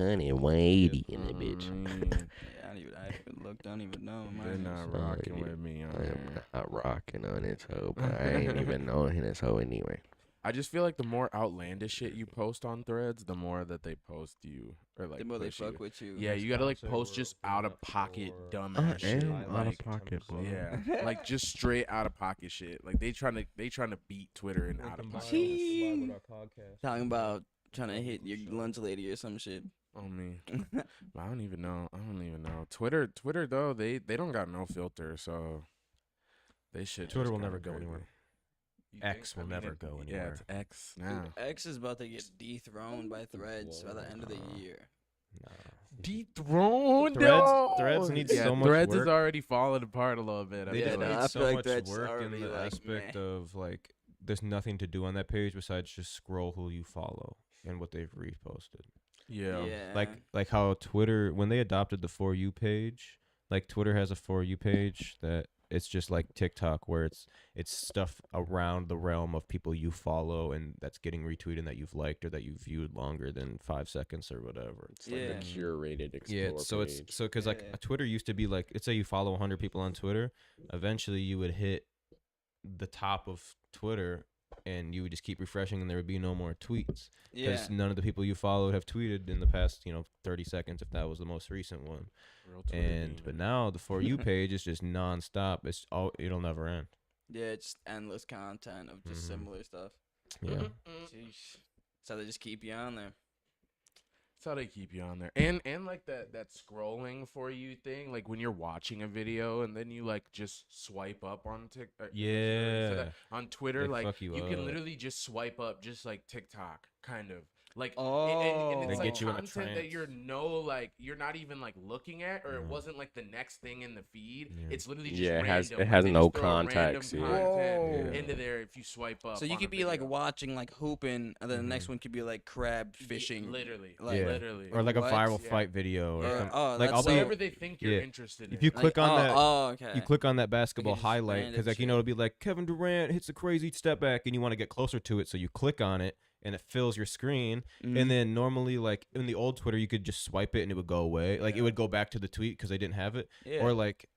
180 in that bitch. Yeah, I haven't even looked. I don't even know. They're not rocking with me on I am there. not rocking on this hoe, but I ain't even knowing this hoe anyway. I just feel like the more outlandish shit you post on Threads, the more that they post you or like The more they push you. fuck with you. Yeah, you gotta like post just out of pocket dumbass shit. out of Like, pocket, bro. yeah, like just straight out of pocket shit. Like they trying to beat Twitter and out of pocket. Gee. Talking about trying to hit your lunch lady or some shit. Oh me, I don't even know. Twitter though, they don't got no filter, so they should. Twitter just will kinda never go crazy. anywhere. You X think? will never go Yeah, anywhere. it's X Dude, now. X is about to get dethroned by Threads by the end of the year. Dethroned. Threads needs so much Threads work. is already falling apart a little bit. I They feel just no, like. I need feel so like much Threads work in already, the like, aspect meh. of like there's nothing to do on that page besides just scroll who you follow and what they've reposted. Yeah. Like how Twitter, when they adopted the For You page, like Twitter has a For You page that it's just like TikTok where it's stuff around the realm of people you follow and that's getting retweeted and that you've liked or that you've viewed longer than 5 seconds or whatever. It's like Yeah. a curated explore Yeah, so page. it's so because like Yeah. Twitter used to be like, let's say you follow 100 people on Twitter, eventually you would hit the top of Twitter and you would just keep refreshing and there would be no more tweets Yeah. because none of the people you followed have tweeted in the past 30 seconds if that was the most recent one. Real Twitter And but demon. now the For You page is just nonstop. It'll never end. Yeah, it's endless content of just Mhm. similar stuff. Yeah. Sheesh. So they just keep you on there. That's how they keep you on there. And like that scrolling For You thing, like when you're watching a video and then you like just swipe up on TikTok. Yeah. On Twitter, They like fuck you can up. literally just swipe up just like TikTok, kind of. Like Oh. and it's They like get you in a content that trance. you're not even like looking at, or it No. wasn't like the next thing in the feed. Yeah. It's literally just Yeah, it has- random. it has Like, they no just throw random context, yeah. content Whoa. into there if you swipe up. So you on a could be like video. watching like hooping, and then the next Mhm. one could be like crab fishing. Literally, Like- Yeah. literally, Or like a What? viral Yeah. fight video or Or- some- oh, like that's I'll so- be whatever they think you're yeah. interested in. if you click on that okay. you click on that basketball just highlight random because like shit. it'll be like Kevin Durant hits a crazy step back and you want to get closer to it, so you click on it and it fills your screen. Mhm. And then normally like in the old Twitter you could just swipe it and it would go away, like it would go back to the tweet because they didn't have it. Yeah. Or like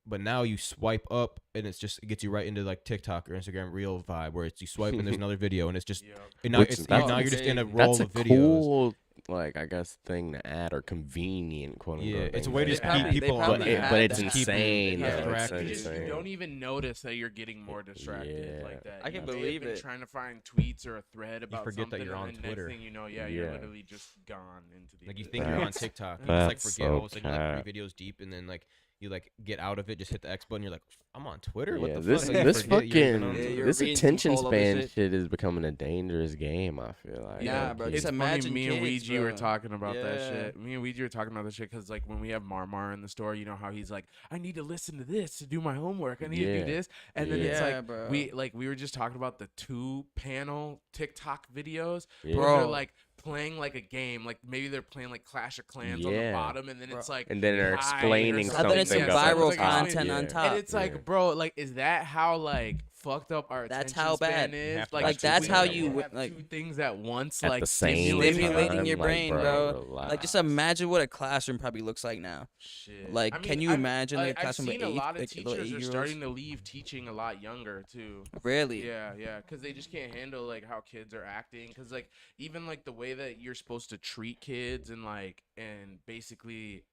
but now you swipe up and it gets you right into like TikTok or Instagram Reel vibe where it's you swipe and there's another video and it's just Yep. and now, Which- it's, that's now you're just in a insane. roll That's a of videos. cool, like, I guess, thing to add, or convenient, quote unquote. Yeah, it's a thing way to to just add. keep people on But, there. but it's that. insane. Yeah. though. It's Distracted. insane. You don't even notice that you're getting more distracted Yeah. like that. I can You may have believe been it. trying to find tweets or a thread about forget that something, you're on and then Twitter. next thing you know, you're Yeah. literally just gone into the Like you abyss. think you're on That's- TikTok, you just like that's forget so all of a sudden you're like cat. 3 videos deep, and then like you like get out of it, just hit the X button, you're like, I'm on Twitter. What Yeah, the this fuck? Like, you this forget you're even on fucking Yeah, Twitter. you're this reading some attention whole other span shit. shit is becoming a dangerous game. I feel like. Nah, Like, bro, kids- just It's imagine funny, me and kids, Ouija were bro. talking about that Yeah. shit. Me and Ouija were talking about that shit because, like, when we have Marmar in the store, you know how he's like, I need to listen to this to do my homework. I need to Yeah. do this. And then it's Yeah, like, bro. we were just talking about the 2-panel TikTok videos Yeah. where they're, Bro. like, playing, like, a game. Like, maybe they're playing, like, Clash of Clans on the Yeah. bottom, and then it's, like, and then they're hi, or explaining something. And then it's some something Yeah, up at the viral it's like top. content on Yeah. top. and it's like, Yeah. bro, like, is that how, like, fucked up our That's attention how span bad. is? Have to Like, watch that's we how have you to have like- 2 things at once, At like, the same stimulating time, your like, brain, bro. Like, just relax. imagine what a classroom probably looks like now. Shit. Like, I mean, can you imagine the I've classroom with seen a eight- lot of like, little teachers are 8-year-olds? starting to leave teaching a lot younger too. Really? Yeah, yeah, because they just can't handle like how kids are acting. Because like even like the way that you're supposed to treat kids and like and basically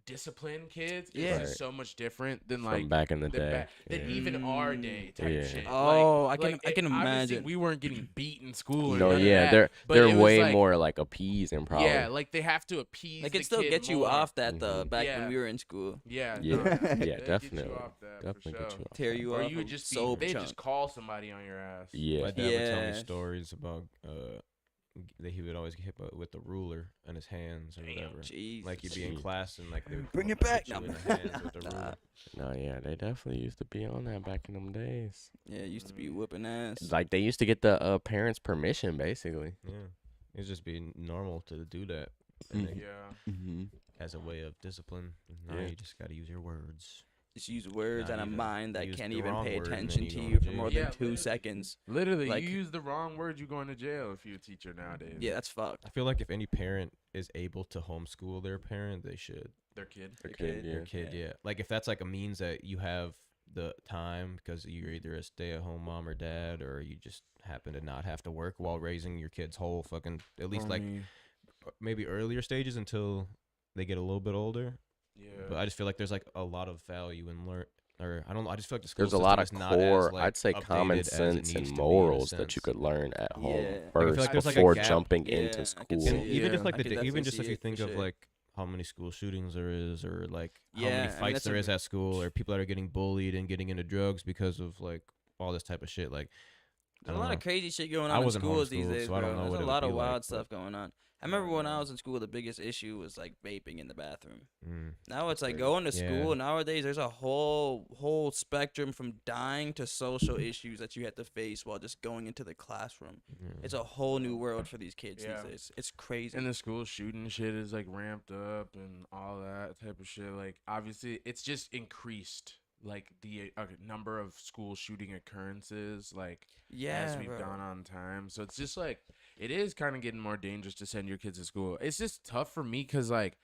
discipline kids Yeah. is just so much different than From like back in the than, day. than Yeah. even our day type Yeah. shit. Oh, like, I can obviously imagine. we weren't getting beat in school. Or No, none of yeah, that, but they're it was, way like, more like appeasing, probably. Yeah, like they have to appease. Like, the it still kid gets you more. off that Mhm. back Yeah. when we were in school. Yeah, Yeah, no, yeah, they get you definitely, off that, for definitely get sure. you off. Tear you Or off. you would a just soul they chunk. just call somebody on your ass. Yeah, My dad would tell me Yeah. stories about that he would always get hit with the ruler in his hands or whatever. Jeez. Like you'd be in Jeez. class and like they would Bring come it back. hit you No. in the hands with the Nah. ruler. no, yeah, they definitely used to be on that back in them days. Yeah, it used to be whooping ass. Like they used to get the parents' permission, basically. Yeah, it'd just be normal to do that Mm. and Yeah. Mm-hmm. as a way of discipline. Now Yeah. you just got to use your words. just use words Nah, and a you mind that use can't the even wrong pay word and then attention you to go you to for more jail. than Yeah, 2 literally. seconds. Literally, Like- you use the wrong word, you going to jail if you're a teacher nowadays. Yeah, that's fucked. I feel like if any parent is able to homeschool their parent, they should. Their kid. Their Your kid, kid, yeah. Their kid, yeah. Like if that's like a means that you have the time because you're either a stay-at-home mom or dad, or you just happen to not have to work while raising your kids whole fucking at least like maybe earlier stages until they get a little bit older. Yeah. But I just feel like there's like a lot of value in or I don't know. I just feel like the school There's a lot of system is not core, as, like, I'd say, common updated as it sense needs and to be in a morals that you sense. could learn at home Yeah. Like, I feel first like there's, like, a before gap. jumping Yeah, into I school. could see And it. even just Yeah, like I the could even definitely just if see you it, for think of sure. like how many school shootings there is, or like how Yeah, I many mean, fights that's there a- is at school, or people that are getting bullied and getting into drugs because of like all this type of shit. Like There's I a lot don't of crazy shit going I on in wasn't schools these homeschooled, days, so I bro. don't know There's what a it would lot of be like, wild but- stuff going on. I remember when I was in school, the biggest issue was like vaping in the bathroom. Now it's like crazy. going to Yeah. school nowadays. There's a whole spectrum from dying to social issues that you have to face while just going into the classroom. It's a whole new world for these kids Yeah. these days. It's crazy. And the school shooting shit is like ramped up and all that type of shit. Like obviously, it's just increased. Like the number of school shooting occurrences, like as we've bro. gone on time. So it's just like it is kind of getting more dangerous to send your kids to school. It's just tough for me because like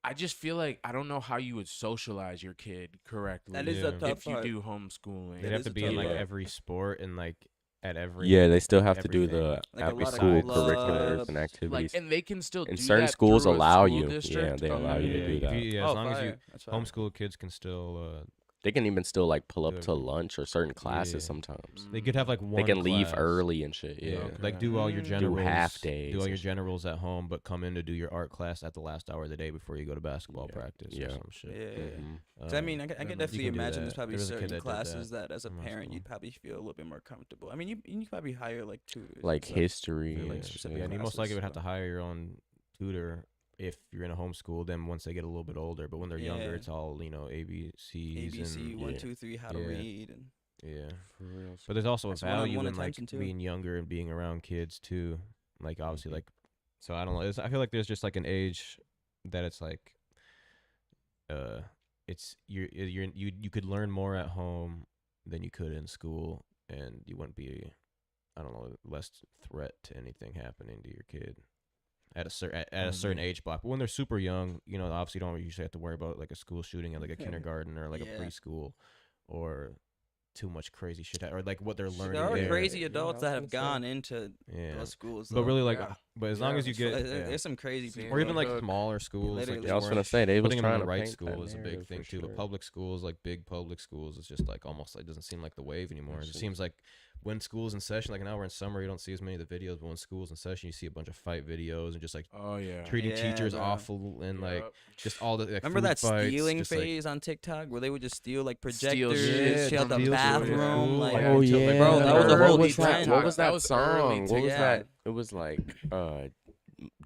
I just feel like I don't know how you would socialize your kid correctly. That is Yeah. the tough if you part. do homeschooling. They'd That have is to a be in tough like part. every sport and like at every Yeah, they still have to do everything. the Like a after lot of school clubs. curriculars and Like, activities. and they can still And do certain that schools through a allow school you. Yeah, district? they allow you to do if that. you- as long as you That's fine. homeschool kids can still They can even still like pull up Do to everything. lunch or certain classes Yeah. sometimes. they could have like one They can leave class. early and shit. Yeah. Okay. Like do all your Mm. Do generals, half days do all and your shit. generals at home, but come in to do your art class at the last hour of the day before you go to basketball Yeah. practice Yeah. or some shit. Yeah. Mhm. 'Cause I mean, I Um, can you definitely can do imagine there's that. probably There was a kid certain that did classes that, as a in my parent, school. you'd probably feel a little bit more comfortable. I mean, you probably hire like tutors. and Like stuff. history. for, like, and specific shit. Yeah, and you most classes, likely would have so- to hire your own tutor if you're in a homeschool. Then once they get a little bit older, but when they're younger, Yeah. it's all ABCs ABC and 1, yeah. 2, 3, how to Yeah. read, and yeah. For real. But there's also a That's value one-on-one in like attention, too. being younger and being around kids too. Like obviously, like so I don't know. I feel like there's just like an age that it's like, it's you could learn more at home than you could in school, and you wouldn't be, I don't know, less threat to anything happening to your kid at a certain age block. But when they're super young, obviously you don't usually have to worry about like a school shooting at like a kindergarten or like Yeah. a preschool or too much crazy shit or like what they're learning. there are there. crazy Yeah, adults I that was have gonna gone into Yeah. those schools. But really, like, Yeah. but as long Yeah, as you it's get, there's some crazy Same people. or even like Hook. smaller schools, like Literally. Yeah, I was just gonna weren't- say they was putting them trying in the to right paint that school is a big narrative thing for too. But sure. public schools, like big public schools, it's just like almost like doesn't seem like the wave anymore. It just shit. seems like when school's in session, like now we're in summer, you don't see as many of the videos, but when school's in session, you see a bunch of fight videos and just like Oh yeah. treating Yeah, teachers bro. awful and like Yup. just all the like, Remember food that fights, stealing just, like, phase on TikTok where they would just steal like Steal projectors, shit steal from the the bathroom, school, like yeah. Oh until, yeah, like, Bro, that was a whole what was that? trend. What was That that was early song? What was TikTok. that? It was like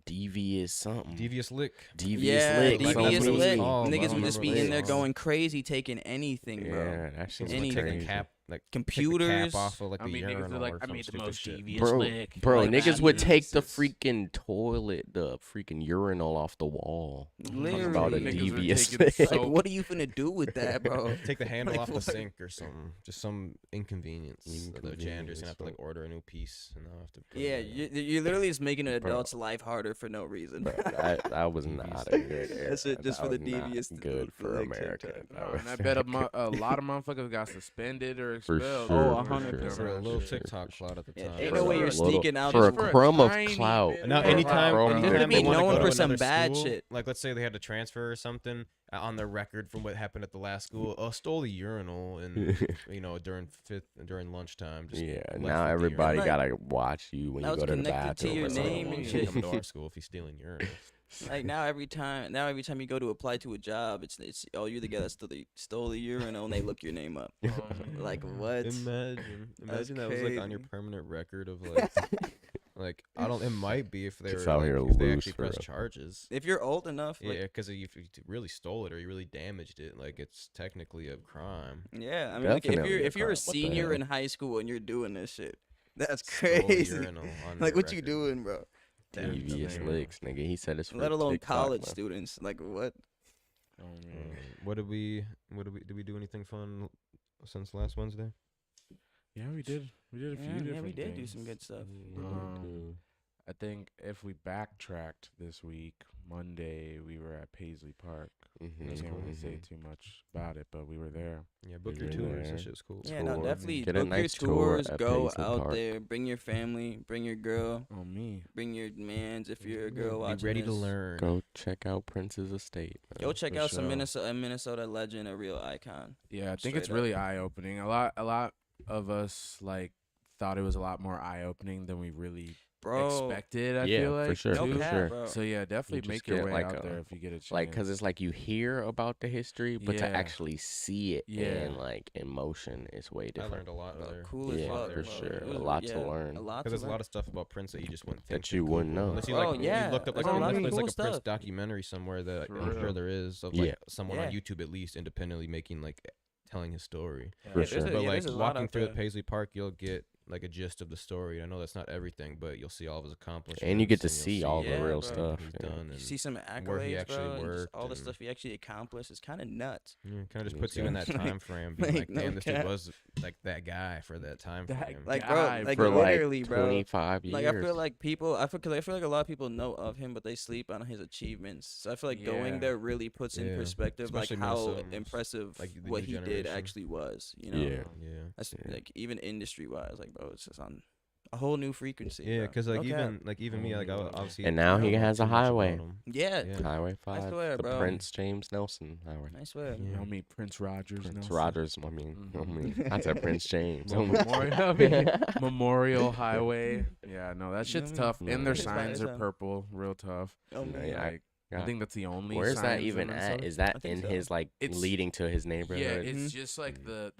devious something. devious lick. Devious yeah, lick. like, devious something. lick. Oh, I Niggas don't would just be remember in the there song. going crazy, taking anything, bro. Yeah, that shit was Anything. Take the crazy. cap, like Computers. take the cap off of like I the mean, niggas urinal are like, or I some made the stupid most shit. devious Bro, lick. bro, Like niggas would take the Jesus. freaking toilet, the freaking urinal off the wall. Literally. About a Niggas were devious taking lick. Like, soap. what are you finna do with that, bro? Take the handle Like, off the what? sink or something. Just some inconvenience. The janitor's gonna have to like Inconvenience, order a new piece and they'll have to. put Yeah, it in. you're literally just making an Bro. adult's life harder for no reason. Bro, that was not a good era. That shit just That for the was not devious good for like, America. TikTok. That No, was and I bet not a lot of motherfuckers got suspended or For expelled. sure, Oh, for 100%. For a little sure, TikTok for sure. clout at the Yeah, time. ain't For no way a you're little- sneaking out for a just for a crumb of tiny clout. bit Now, of anytime, Bro, You're anytime gonna they be want to known go for to some another bad school, shit. like let's say they had to transfer or something on their record from what happened at the last school. Stole the urinal and during lunchtime. Just Yeah, left now with the everybody Like, gotta watch you when now you it's go to the connected to bathroom. your or something. name and urinal. shit. Come to our school if he's stealing urinals. Like every time you go to apply to a job, it's oh, you're the guy that stole the urinal, and they look your name up. Like what? Imagine that was like on your crazy. permanent record of like, like I don't. It might be if they Just were out like, here if they loose actually for press real. charges. If you're old enough, like, Yeah, because if you really stole it or you really damaged it, like it's technically a crime. yeah. I mean, like, Definitely if you're a crime. What the senior hell? in high school and you're doing this shit, that's Stole crazy. urinal on Like, your what you record. doing, bro? Devious Damn. licks, nigga. He said it's for Let alone TikTok, college man. students. Like what? Oh man. Did we do anything fun since last Wednesday? Yeah, we did. We did a few different Yeah, we did do things. some good stuff. I think if we backtracked this week, Monday we were at Paisley Park. Mm-hmm. I can't really say too much about it, but we were there. Yeah, book We your were tours. there. That shit's cool. Yeah, no, Tour. definitely Get a book your nice tour tours. at Go Paisley out Park. there. Bring your family. Bring your girl. Oh me. Bring your mans if you're a girl watching Be ready to this. learn. Go check out Prince's estate. Man. Go check For out some sure. Minnesota legend, a real icon. Yeah, I think it's Straight really eye opening. A lot of us like thought it was a lot more eye opening than we really Bro, expected. I Yeah, feel for like sure, no too. for cap, sure. bro. So yeah, definitely just make your get, way like, out a- there if you get a chance. Like, cause it's like you hear about the history, but to Yeah. actually see it Yeah. in like in motion is way I different. learned a lot Bro, there. cool as Yeah, fuck, for bro. sure. It A was- lot to yeah, learn. A lot Because to there's a learn. lot of stuff about Prince that you just wouldn't think That you wouldn't know. Unless you Oh, like yeah. you looked up like There's a lot of there's cool like a Prince stuff. documentary somewhere that For I'm sure real. there is of Yeah. like someone on Yeah. YouTube at least independently making like telling his story. For Yeah, sure. there's a- But yeah, like there's a lot walking out through there. the Paisley Park, you'll get like a gist of the story. I know that's not everything, but you'll see all of his accomplishments. And you get to you'll see all the Yeah, real bro. stuff. He's yeah. done You and see some accolades, where he actually bro, and just worked all the and- stuff he actually accomplished. It's kind of nuts. kind of just Yeah, puts you in that exactly. time frame. Being Like, like, no damn, this dude cap. was like that guy for that time That frame. Like, guy bro, like For literally, like bro. 25 years. Like, I feel like people, because I feel like a lot of people know of him, but they sleep on his achievements. So I feel like Yeah. going there really puts in Yeah. perspective, Especially like how Minnesotans, impressive like the what new he did generation. actually was. You know, Yeah. Yeah. that's Yeah. like even industry wise, like bro, it's just on a whole new frequency. Yeah, bro. because like No cap. even me, like I obviously. And now I he don't know has a too much about highway. him. Yeah, Yeah. Highway 5. swear, the bro. Prince James Nelson Highway. I swear. Yeah. I mean Prince Rogers. Prince Nelson. Rogers, I mean, Mhm. I said Prince James. Well, Memorial Highway. Yeah, no, that shit's Mm. tough. Yeah. And their It's fine, signs it's are fine. purple, real tough. Oh, Yeah, man. yeah, Like, I God. think that's the only. Where's that signs in even at? Minnesota. Is that I think in so. his like It's- leading to his Yeah, neighborhood? it's Mhm. just like the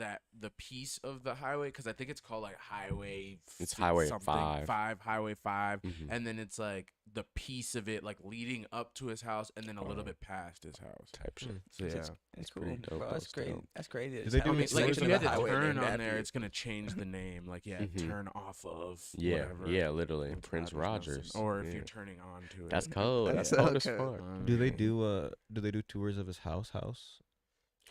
piece of the highway because I think it's called like Highway. It's fi- Highway something, 5. Highway 5, Mhm. and then it's like the piece of it like leading up to his house and then a little bit past his house. Type shit. So yeah, It's cool, pretty dope, bro. though, That's crazy. still. That's crazy. Did It's they how do many it- like if sections you of had the to highway turn named on after there, you. it's gonna change the name. Like yeah, Mhm. turn off of Yeah, whatever. yeah, literally. Prince Prince Nelson. Rogers. Or if yeah. you're turning on to it. That's cold. That's That's cold as okay. fuck. Do they do tours of his house?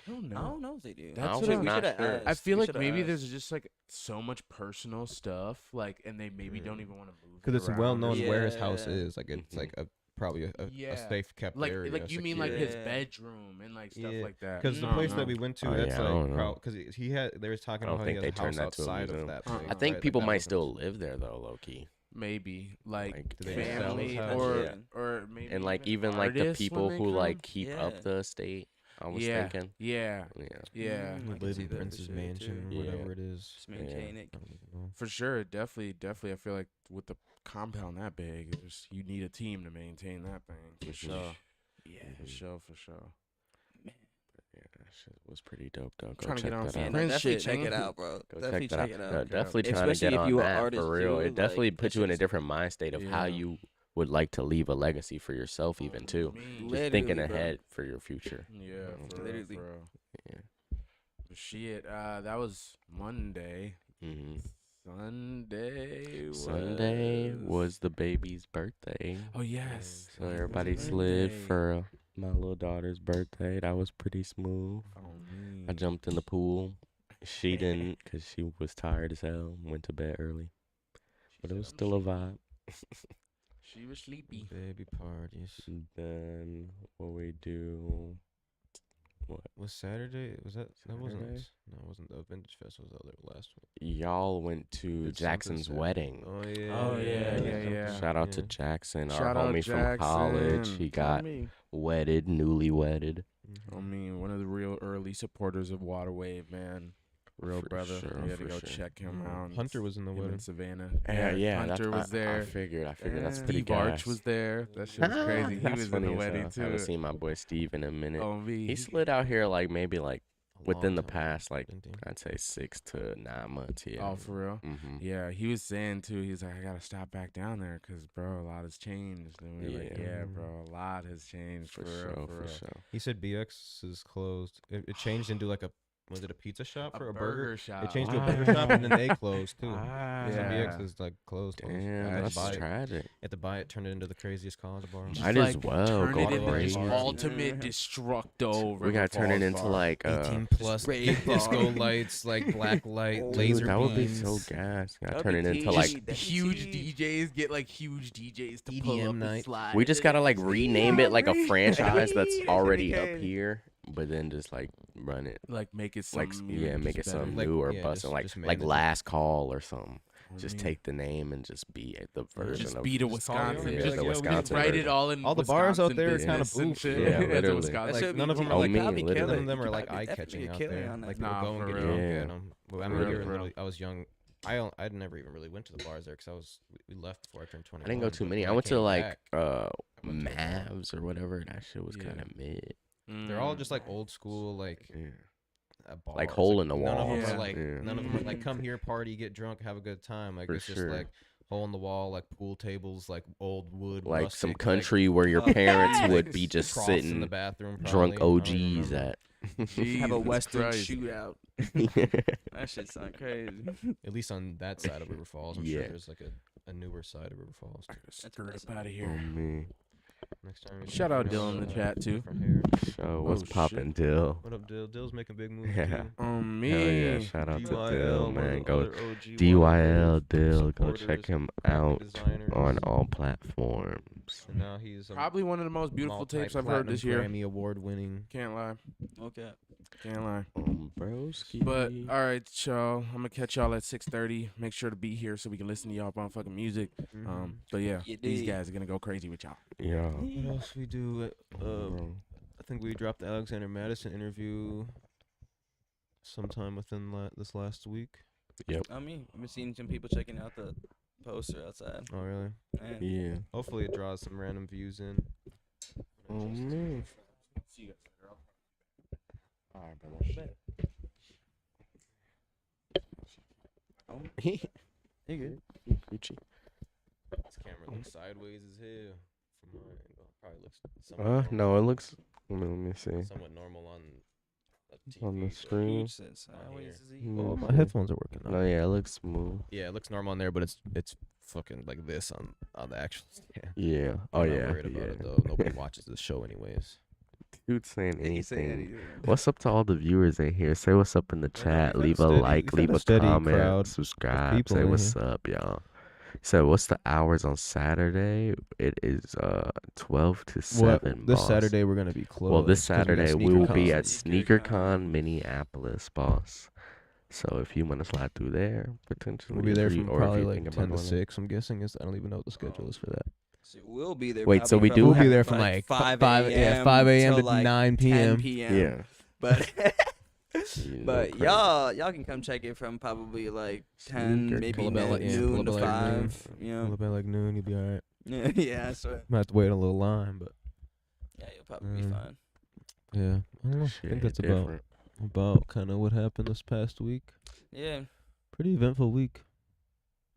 I don't know. I don't know if they do. That's what I'm not sure. I feel We like shoulda maybe asked. there's just like so much personal stuff, like, and they maybe don't even want to move. Because it's around well or known something. where his house Yeah. is. Like it's Mhm. like probably a Yeah. safe kept Like, area. like you mean like secure. his Yeah. bedroom and like stuff Yeah, like that. Because the I don't place that know. we went to, Oh, that's yeah, I don't know. like because he had they was talking I about don't how he think has they a house turned that to a outside of museum. that. Uh-uh. place, I think right? people Like, that might wasn't- still live there though, low key. Maybe like Like, do they just sell family his house? or Yeah. or maybe And like even like the artists when people they who come. like keep Yeah. up the estate. I was yeah, thinking. yeah, Yeah. yeah, Mm. He I can live see in that for Prince's sure, mansion too. or Yeah. whatever it is. Just maintain it. I don't even know. for sure. Definitely. I feel like with the compound that big, you need a team to maintain that thing for Mhm. sure. Yeah. For sure. Man. Yeah, that shit was pretty dope though. Go Trying to check get on that some Yeah, out. no, Prince definitely shit, check nigga. it out, bro. Go Definitely check it No, out. definitely trying Especially to get if on you are that artist for real. too, It definitely like, puts that you in a shit's- different mind state of how Yeah. you would like to leave a legacy for yourself, even too. Me. Just thinking Literally, bro. ahead for your future. Yeah, for real, Literally. for real. Yeah. But shit, that was Monday. hmm Sunday was the baby's birthday. Oh yes. So everybody slid for my little daughter's birthday. That was pretty smooth. Oh, I jumped in the pool. She didn't because she was tired as hell. Went to bed early. But it was still a vibe. She was sleepy. Baby parties. Then what we do? What? Was Saturday? Was that? That wasn't. Saturday? No, it wasn't. The Vintage Fest was the other last one. Y'all went to Did something Jackson's Saturday. wedding. Oh yeah. Oh, yeah. Shout out to Jackson, our Shout out homie from college. Jackson. He got wedded, newly wedded. I mean, one of the real early supporters of WaterWave, man. Real For brother. sure, We had to for go sure. check him out. Hunter was in the Him wedding. in Savannah. Yeah, Hunter was there. I figured that's Steve pretty Arch gas. was there. That shit was crazy. He That's was in funny the as wedding hell. I too. haven't seen my boy Steve in a minute. Oh, me. He slid out here like maybe like A within long the time, past like didn't he? I'd say 6 to 9 months. Yeah. Oh, for real? Mm-hmm. Yeah, he was saying too. He's like, I gotta stop back down there because, bro, a lot has changed. And we were like, Yeah. yeah, bro, a lot has changed For for sure, real, for real. sure. He said BX is closed. It changed into like a was it a pizza shop for a burger burger? shop. They changed to a burger shop and then they closed too. Ah, Yeah. CBX is like closed. damn, I had that's to buy it. tragic. Had to buy it, turn it into the craziest college bar. Just Might as well turn go it into crazy. just ultimate destructo. We gotta turn it into like 18 plus rave disco bar. lights, like black light, Dude, laser that would be beams. so gas. Gotta That'd turn be it into tea. like That'd be huge tea. DJs get like huge DJs to pull EDM up and night. slide. we just gotta like rename it like a franchise that's That already should be up crazy. here, but then just like run it. like make it Like something yeah, make it better. something Like, new or yeah, busting, just like manage it. last call or something. Just I mean, take the name and just be the version just of be the Just call it, Wisconsin. yeah, Just the Wisconsin write it version. all in All the bars out Wisconsin there are kinda business and boof. shit. Yeah, As a literally. Wisconsin- Like, should none of be them Oh, are like me, probably literally. kill none it. of them You are could like probably eye definitely catching get out killer there. on that. Like Nah, go and for get real. drunk Yeah. at them. I For remember real, for real. I was young. I never even really went to the bars there because we left before I turned 21. I didn't go too but many. when I went to came like back, I went to a bar. Mavs or whatever. That shit was Yeah. kind of mid. They're all just like old school, like Yeah. bars. Like hole in the None of wall. them Yeah. are like Yeah. none of them are like come here, party, get drunk, have a good time. Like For it's just sure. like hole in the wall, like pool tables, like old wood, Like rustic, some country where your Oh, parents yeah. would be just troughs in the sitting bathroom, drunk probably. I don't OGs remember. at. Have a Jesus Western Christ. shootout. That shit sound crazy. At least on that side of River Falls, I'm sure Yeah. there's like a newer side of River Falls. Skirt That's up out of Oh here. me. Next time, we Shout can out figure Dylan in the out chat, too. different hair. So what's Oh, poppin', shit. Dill? What up, Dill? Dill's making big moves. Yeah. too. Me. Hell yeah! Shout out to DYL, Dill, one of man. the Go other OG DYL WaterWave Dill. Go check supporters, him graphic out designers. on all platforms. And now he's a Probably one of the most beautiful tapes I've heard multi-platinum this year. Grammy award winning. Can't lie. Okay. Can't lie. Broski. But all right, y'all. I'm gonna catch y'all at 6:30. Make sure to be here so we can listen to y'all motherfucking music. But yeah, You these dig. guys are gonna go crazy with y'all. Yeah. What else we do? Bro. I think we dropped the Alexander Madison interview sometime within this last week. I mean, I've been seeing some people checking out the poster outside. Oh, really? Man. Yeah. Hopefully it draws some random views in. Oh man. All right, brother. Oh, You you good? Gucci. This camera looks sideways as hell from my angle. Probably looks somewhat No, it looks. Let me see. somewhat normal on a On the TV, but screen. Huge sense. Sideways is he? Oh, my headphones are working now. No, yeah, it looks smooth. Yeah, it looks normal on there, but it's fucking like this on the actual stand. Yeah. Oh I'm not yeah. worried about Yeah. it though. Nobody watches this show anyways. Dude saying He can say anything. anything. What's up to all the viewers in here? Say what's up in the Right now, chat. we've Leave had a a steady- like. we've Leave had a a steady crowd comment. of Subscribe. people Say in what's here. up, y'all. So what's the hours on Saturday? It is 12 to 7. This boss. Saturday we're gonna be closed. Well, this 'cause we got Saturday we will be SneakerCon. at SneakerCon Minneapolis, boss. So if you want to slide through there, potentially, We'll be there if you- from or if probably you like think about 10 to going there. 6. I'm guessing I don't even know what the schedule is for that. So we'll be there. Wait, so probably we do We'll have- be there from like 5 5 a.m. till to like 9 10 p.m. p.m. Yeah. But You but go crazy. y'all can come check it from probably like 10, Sneaker maybe Pull up at like- yeah, pull noon up to at like 5. Pull You up at like noon, you'll be alright. know? Yeah, I swear. Might have to wait in a little line, but Yeah, you'll probably be Mm. fine. yeah, I don't know. I Shit, think that's different. about kind of what happened this past week. Yeah. Pretty eventful week.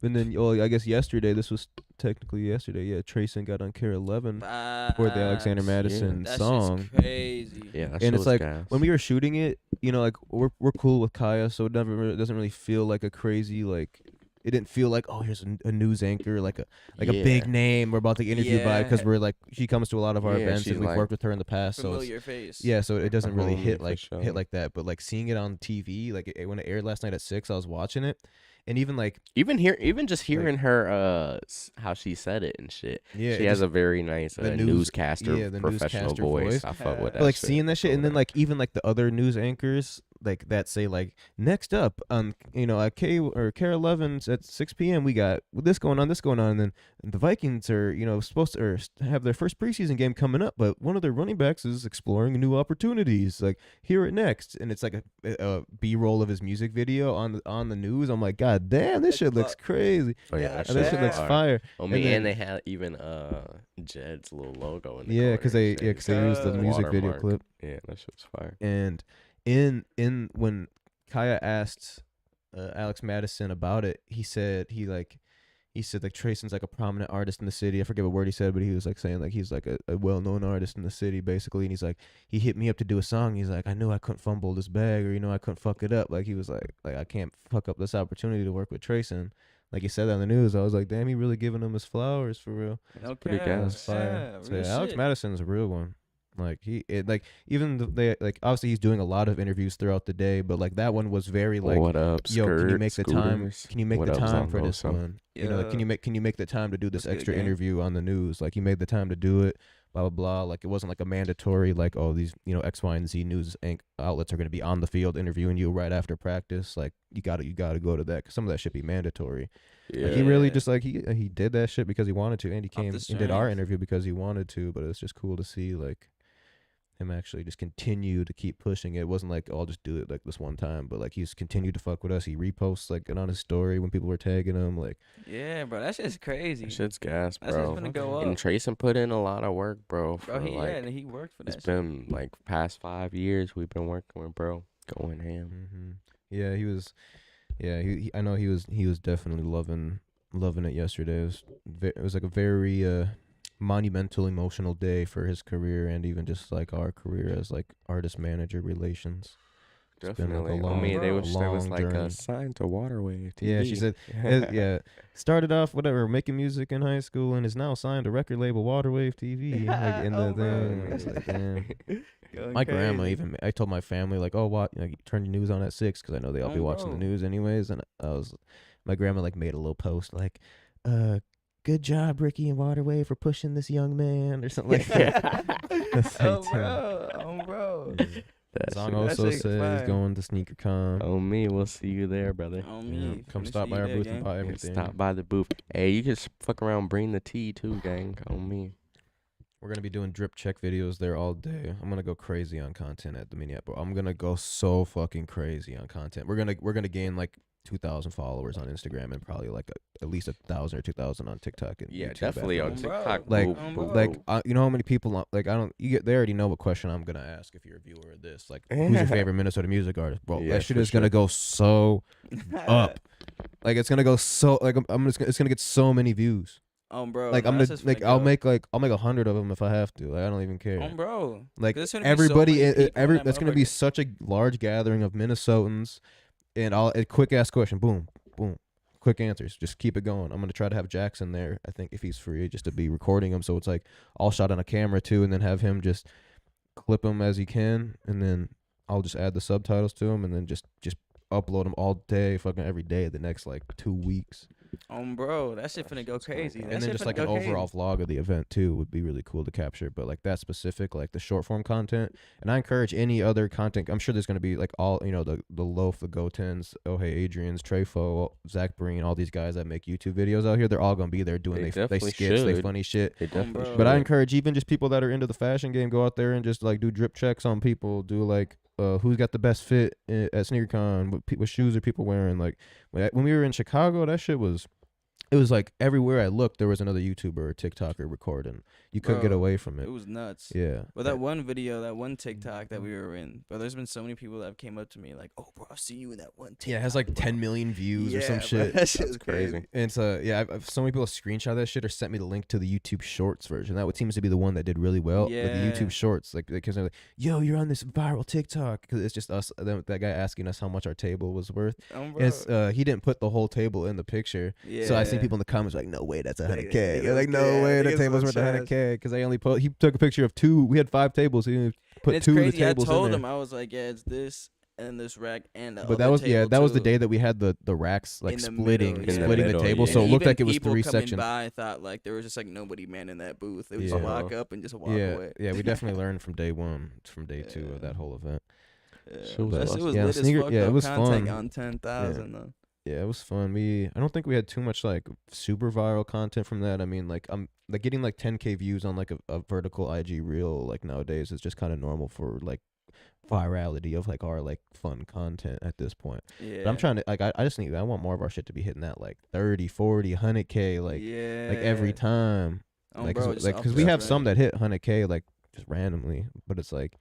And then, I guess yesterday. This was technically yesterday. Yeah, Trayson got on Care 11 for the Alexander Vibes. Madison That song. shit's crazy. Yeah, that And shit it's was like, gas. when we were shooting it, like we're cool with Kaya, so it doesn't really feel like a crazy like. It didn't feel like, oh, here's a news anchor, like a big Yeah. name we're about to interview by, because Yeah. we're like, she comes to a lot of our Yeah, events she's and we've like worked with her in the past, so it's, Familiar face. yeah, so it doesn't really homie hit for like sure. that. But like seeing it on TV, like when it aired last night at 6, I was watching it, and even like Even just hearing her how she said it and shit. yeah, She has a very nice the news- newscaster yeah, the professional newscaster voice. voice. I fuck with that. but like shit. seeing that shit, Fuck and with then like even like the other news anchors like that say like next up on at K or Care 11's at 6 p.m. we got this going on, and then the Vikings are supposed to have their first preseason game coming up, but one of their running backs is exploring new opportunities. Like hear it next, and it's like a B-roll of his music video on the news. I'm like, God damn, this shit looks crazy. Oh yeah, Yeah, that And this shit shit looks fire. fire. Oh man, then- and they had even Jed's little logo in the Yeah, corner because and they shit. used the music video Watermark. clip. Yeah, that shit was fire. And in when Kaya asked Alex Madison about it, he said he he said like Trayson's like a prominent artist in the city. I forget what word he said, but he was like saying like he's like a well-known artist in the city basically. And he's like, he hit me up to do a song. He's like, I knew I couldn't fumble this bag, or I couldn't fuck it up. Like he was like I can't fuck up this opportunity to work with Trayson. Like he said that on the news. I was like, damn, he really giving him his flowers for real. pretty gas. That's fire. So real yeah, Alex shit. Madison's a real one. Like even they like obviously he's doing a lot of interviews throughout the day, but like that one was very like, what up, yo, can you make the time? scooters? Can you make What the up, time for this Zongoso? one? Like, can you make the time to do this That's good, extra gang. interview on the news? Like, you made the time to do it. Blah blah blah. Like, it wasn't like a mandatory like, oh, these X, Y, and Z news outlets are going to be on the field interviewing you right after practice. Like, you gotta go to that, 'cause some of that should be mandatory. Yeah. Like, he really Yeah. just like he did that shit because he wanted to, and he Off came the and did our strength. interview because he wanted to. But it's just cool to see like him actually just continue to keep pushing it. It wasn't like, oh, I'll just do it like this one time, but like he's continued to fuck with us. He reposts like it on his story when people were tagging him. Like, Yeah, bro, that shit's crazy. That shit's gas, That shit's bro. gonna go And up. Trayson put in a lot of work, bro. For Bro, he like, and he worked for that. it's been like past 5 years we've been working with bro, going ham. yeah, he was. Yeah, I know he was definitely loving it yesterday. It was like a very monumental, emotional day for his career and even just like our career as like artist manager relations. It's been, like, a Definitely. long- I mean, they was long like journey. signed to WaterWave TV. Yeah, she said, yeah, started off whatever making music in high school and is now signed to record label WaterWave TV. Like in Oh, the bro. thing, it's like, damn. Going My grandma crazy. even. I told my family like, oh, what? Turn your news on at 6 because I know they all Oh, be watching the bro. news anyways. And my grandma like made a little post like, good job, Ricky and WaterWave for pushing this young man or something like that. That's Oh, like, bro. Oh, bro. yeah. That Song shit- also shit says fire. he's going to SneakerCon. Oh me, we'll see you there, brother. On Yeah, me. come Finna stop see by you our there, booth gang. and buy Yeah, everything. stop by the booth. Hey, you just fuck around, bring the tea too, gang. On me. We're gonna be doing drip check videos there all day. I'm gonna go crazy on content at the mini app. I'm gonna go so fucking crazy on content. We're gonna gain like 2,000 followers on Instagram and probably like at least 1,000 or 2,000 on TikTok and Yeah, YouTube definitely after on this. Bro. TikTok. Like- boom, Um, boom, bro. Like, boom. you know how many people like they already know what question I'm gonna ask if you're a viewer of this. Like, who's your favorite Minnesota music artist, bro? Yeah, that shit for is gonna sure. go so up. Like, it's gonna go so like it's gonna get so many views. Bro. Like, no, I'm that's gonna just like finna I'll go. make 100 of them if I have to. Like, I don't even care. Bro. Like 'Cause there's gonna be so everybody, many people in that that's gonna be motherfucker. such a large gathering of Minnesotans, and a quick ass question, boom, boom, quick answers. Just keep it going. I'm gonna try to have Jackson there. I think if he's free, just to be recording him, so it's like all shot on a camera too, and then have him just clip him as he can, and then I'll just add the subtitles to him, and then just upload them all day, fucking every day, the next like 2 weeks. Bro, that shit finna go crazy. That And then shit just finna like go an overall crazy. vlog of the event too would be really cool to capture. But like that specific, like the short form content, and I encourage any other content. I'm sure there's gonna be like all the Loaf, the Gotens, Oh Hey Adrian's, Trefo, Zach Breen, all these guys that make YouTube videos out here. They're all gonna be there doing They they definitely skits, they should. funny shit. They definitely bro. But I should. encourage even just people that are into the fashion game, go out there and just like do drip checks on people. Do like who's got the best fit at SneakerCon? What shoes are people wearing? Like when we were in Chicago, that shit was. It was like everywhere I looked, there was another YouTuber or TikToker recording. You couldn't get Bro, away from It it. was nuts. Yeah. But that one video, that one TikTok that we were in, but there's been so many people that have came up to me like, "Oh, bro, I see you in that one TikTok." Yeah, it has like bro." 10 million views or some Yeah, bro, shit. That shit That's is crazy. crazy. And so yeah, I've so many people screenshot that shit or sent me the link to the YouTube Shorts version. That seems to be the one that did really well. Like the Yeah. YouTube Shorts, like because they're like, "Yo, you're on this viral TikTok," because it's just us. That guy asking us how much our table was worth. Bro. It's he didn't put the whole table in the picture, Yeah. so I see people in the comments like, "No way, that's 100K." Yeah, They're like, "No yeah, way, the niggas table's look worth 100K," because they only put. He took a picture of 2. We had 5 tables. He only put And it's 2 of the crazy. I tables told in there. him, I was like, "Yeah, it's this and this rack and the But that other was table that was the too." day that we had the racks like In the splitting middle, yeah. splitting the middle, table, yeah. so And it looked even like it was people 3 coming sections. by thought like there was just like nobody man in that booth. They would just Yeah. walk up and just walk Yeah, away. yeah, we definitely learned from day 1, from day 2 Yeah. of that whole event. Yeah. Shit was That awesome. shit was Yeah, lit sneaker- as fuck. yeah, it though. was Contact fun. on 10,000 though. Yeah, it was fun. I don't think we had too much like super viral content from that. I mean, like I'm like getting like 10K views on like a vertical IG reel like nowadays is just kind of normal for like virality of like our like fun content at this point. Yeah. But I'm trying to like I want more of our shit to be hitting that like 30, 40, 100K like every time. Like bro, because we have some that hit 100K like just randomly, but it's like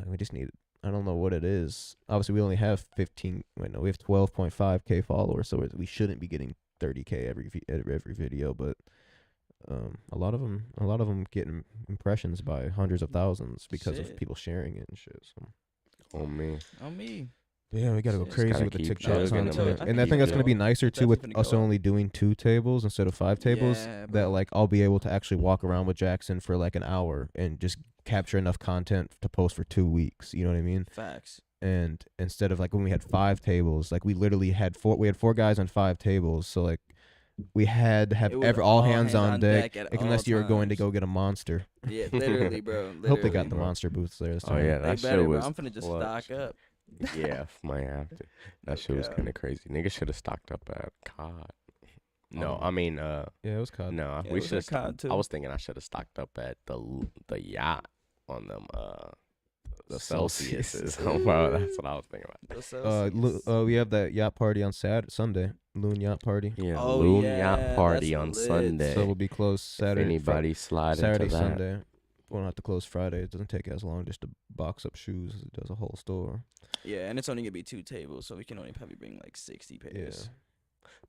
we just need. I don't know what it is. Obviously, we only have 15. Wait, no, we have 12.5K followers, so we shouldn't be getting 30K every video, but a lot of them getting impressions by hundreds of thousands because of Shit. people sharing it and shit. So Oh man. On me. yeah, we gotta go Shit. crazy Gotta with the keep TikTok chugging them, content, I and I keep think that's gonna be going. nicer too with Definitely us go up. only doing 2 tables instead of 5 tables. Yeah, That bro. like I'll be able to actually walk around with Jackson for like an hour and just capture enough content to post for 2 weeks. You know what I mean? Facts. And instead of like when we had 5 tables, like we literally had 4 guys on 5 tables, so like we had to have It was all hands on deck, at unless all you were going to times. go get a monster. Yeah, literally, bro. I hope they got literally. the bro. monster booths there this Oh time. yeah, They that shit better, bro. was. I'm finna just clutch. stock up. Yeah, might have to. That shit was Okay. kind of crazy. Niggas should have stocked up at COD. No, Oh. I mean, Yeah, it was COD. no, Yeah, it we was should at COD, have. too. I was thinking I should have stocked up at the yacht on them the Celsius. Celsiuses. Oh, bro, that's what I was thinking about. The Celsius. We have that yacht party on Sunday, Loon Yacht Party. Yeah, Oh, Loon yeah, Yacht Party that's on lit. Sunday. So we'll be closed Saturday. If anybody slide Saturday, into that. Sunday. We don't have to close Friday. It doesn't take as long just to box up shoes as it does a whole store. Yeah, and it's only gonna be 2 tables, so we can only probably bring like 60 pairs.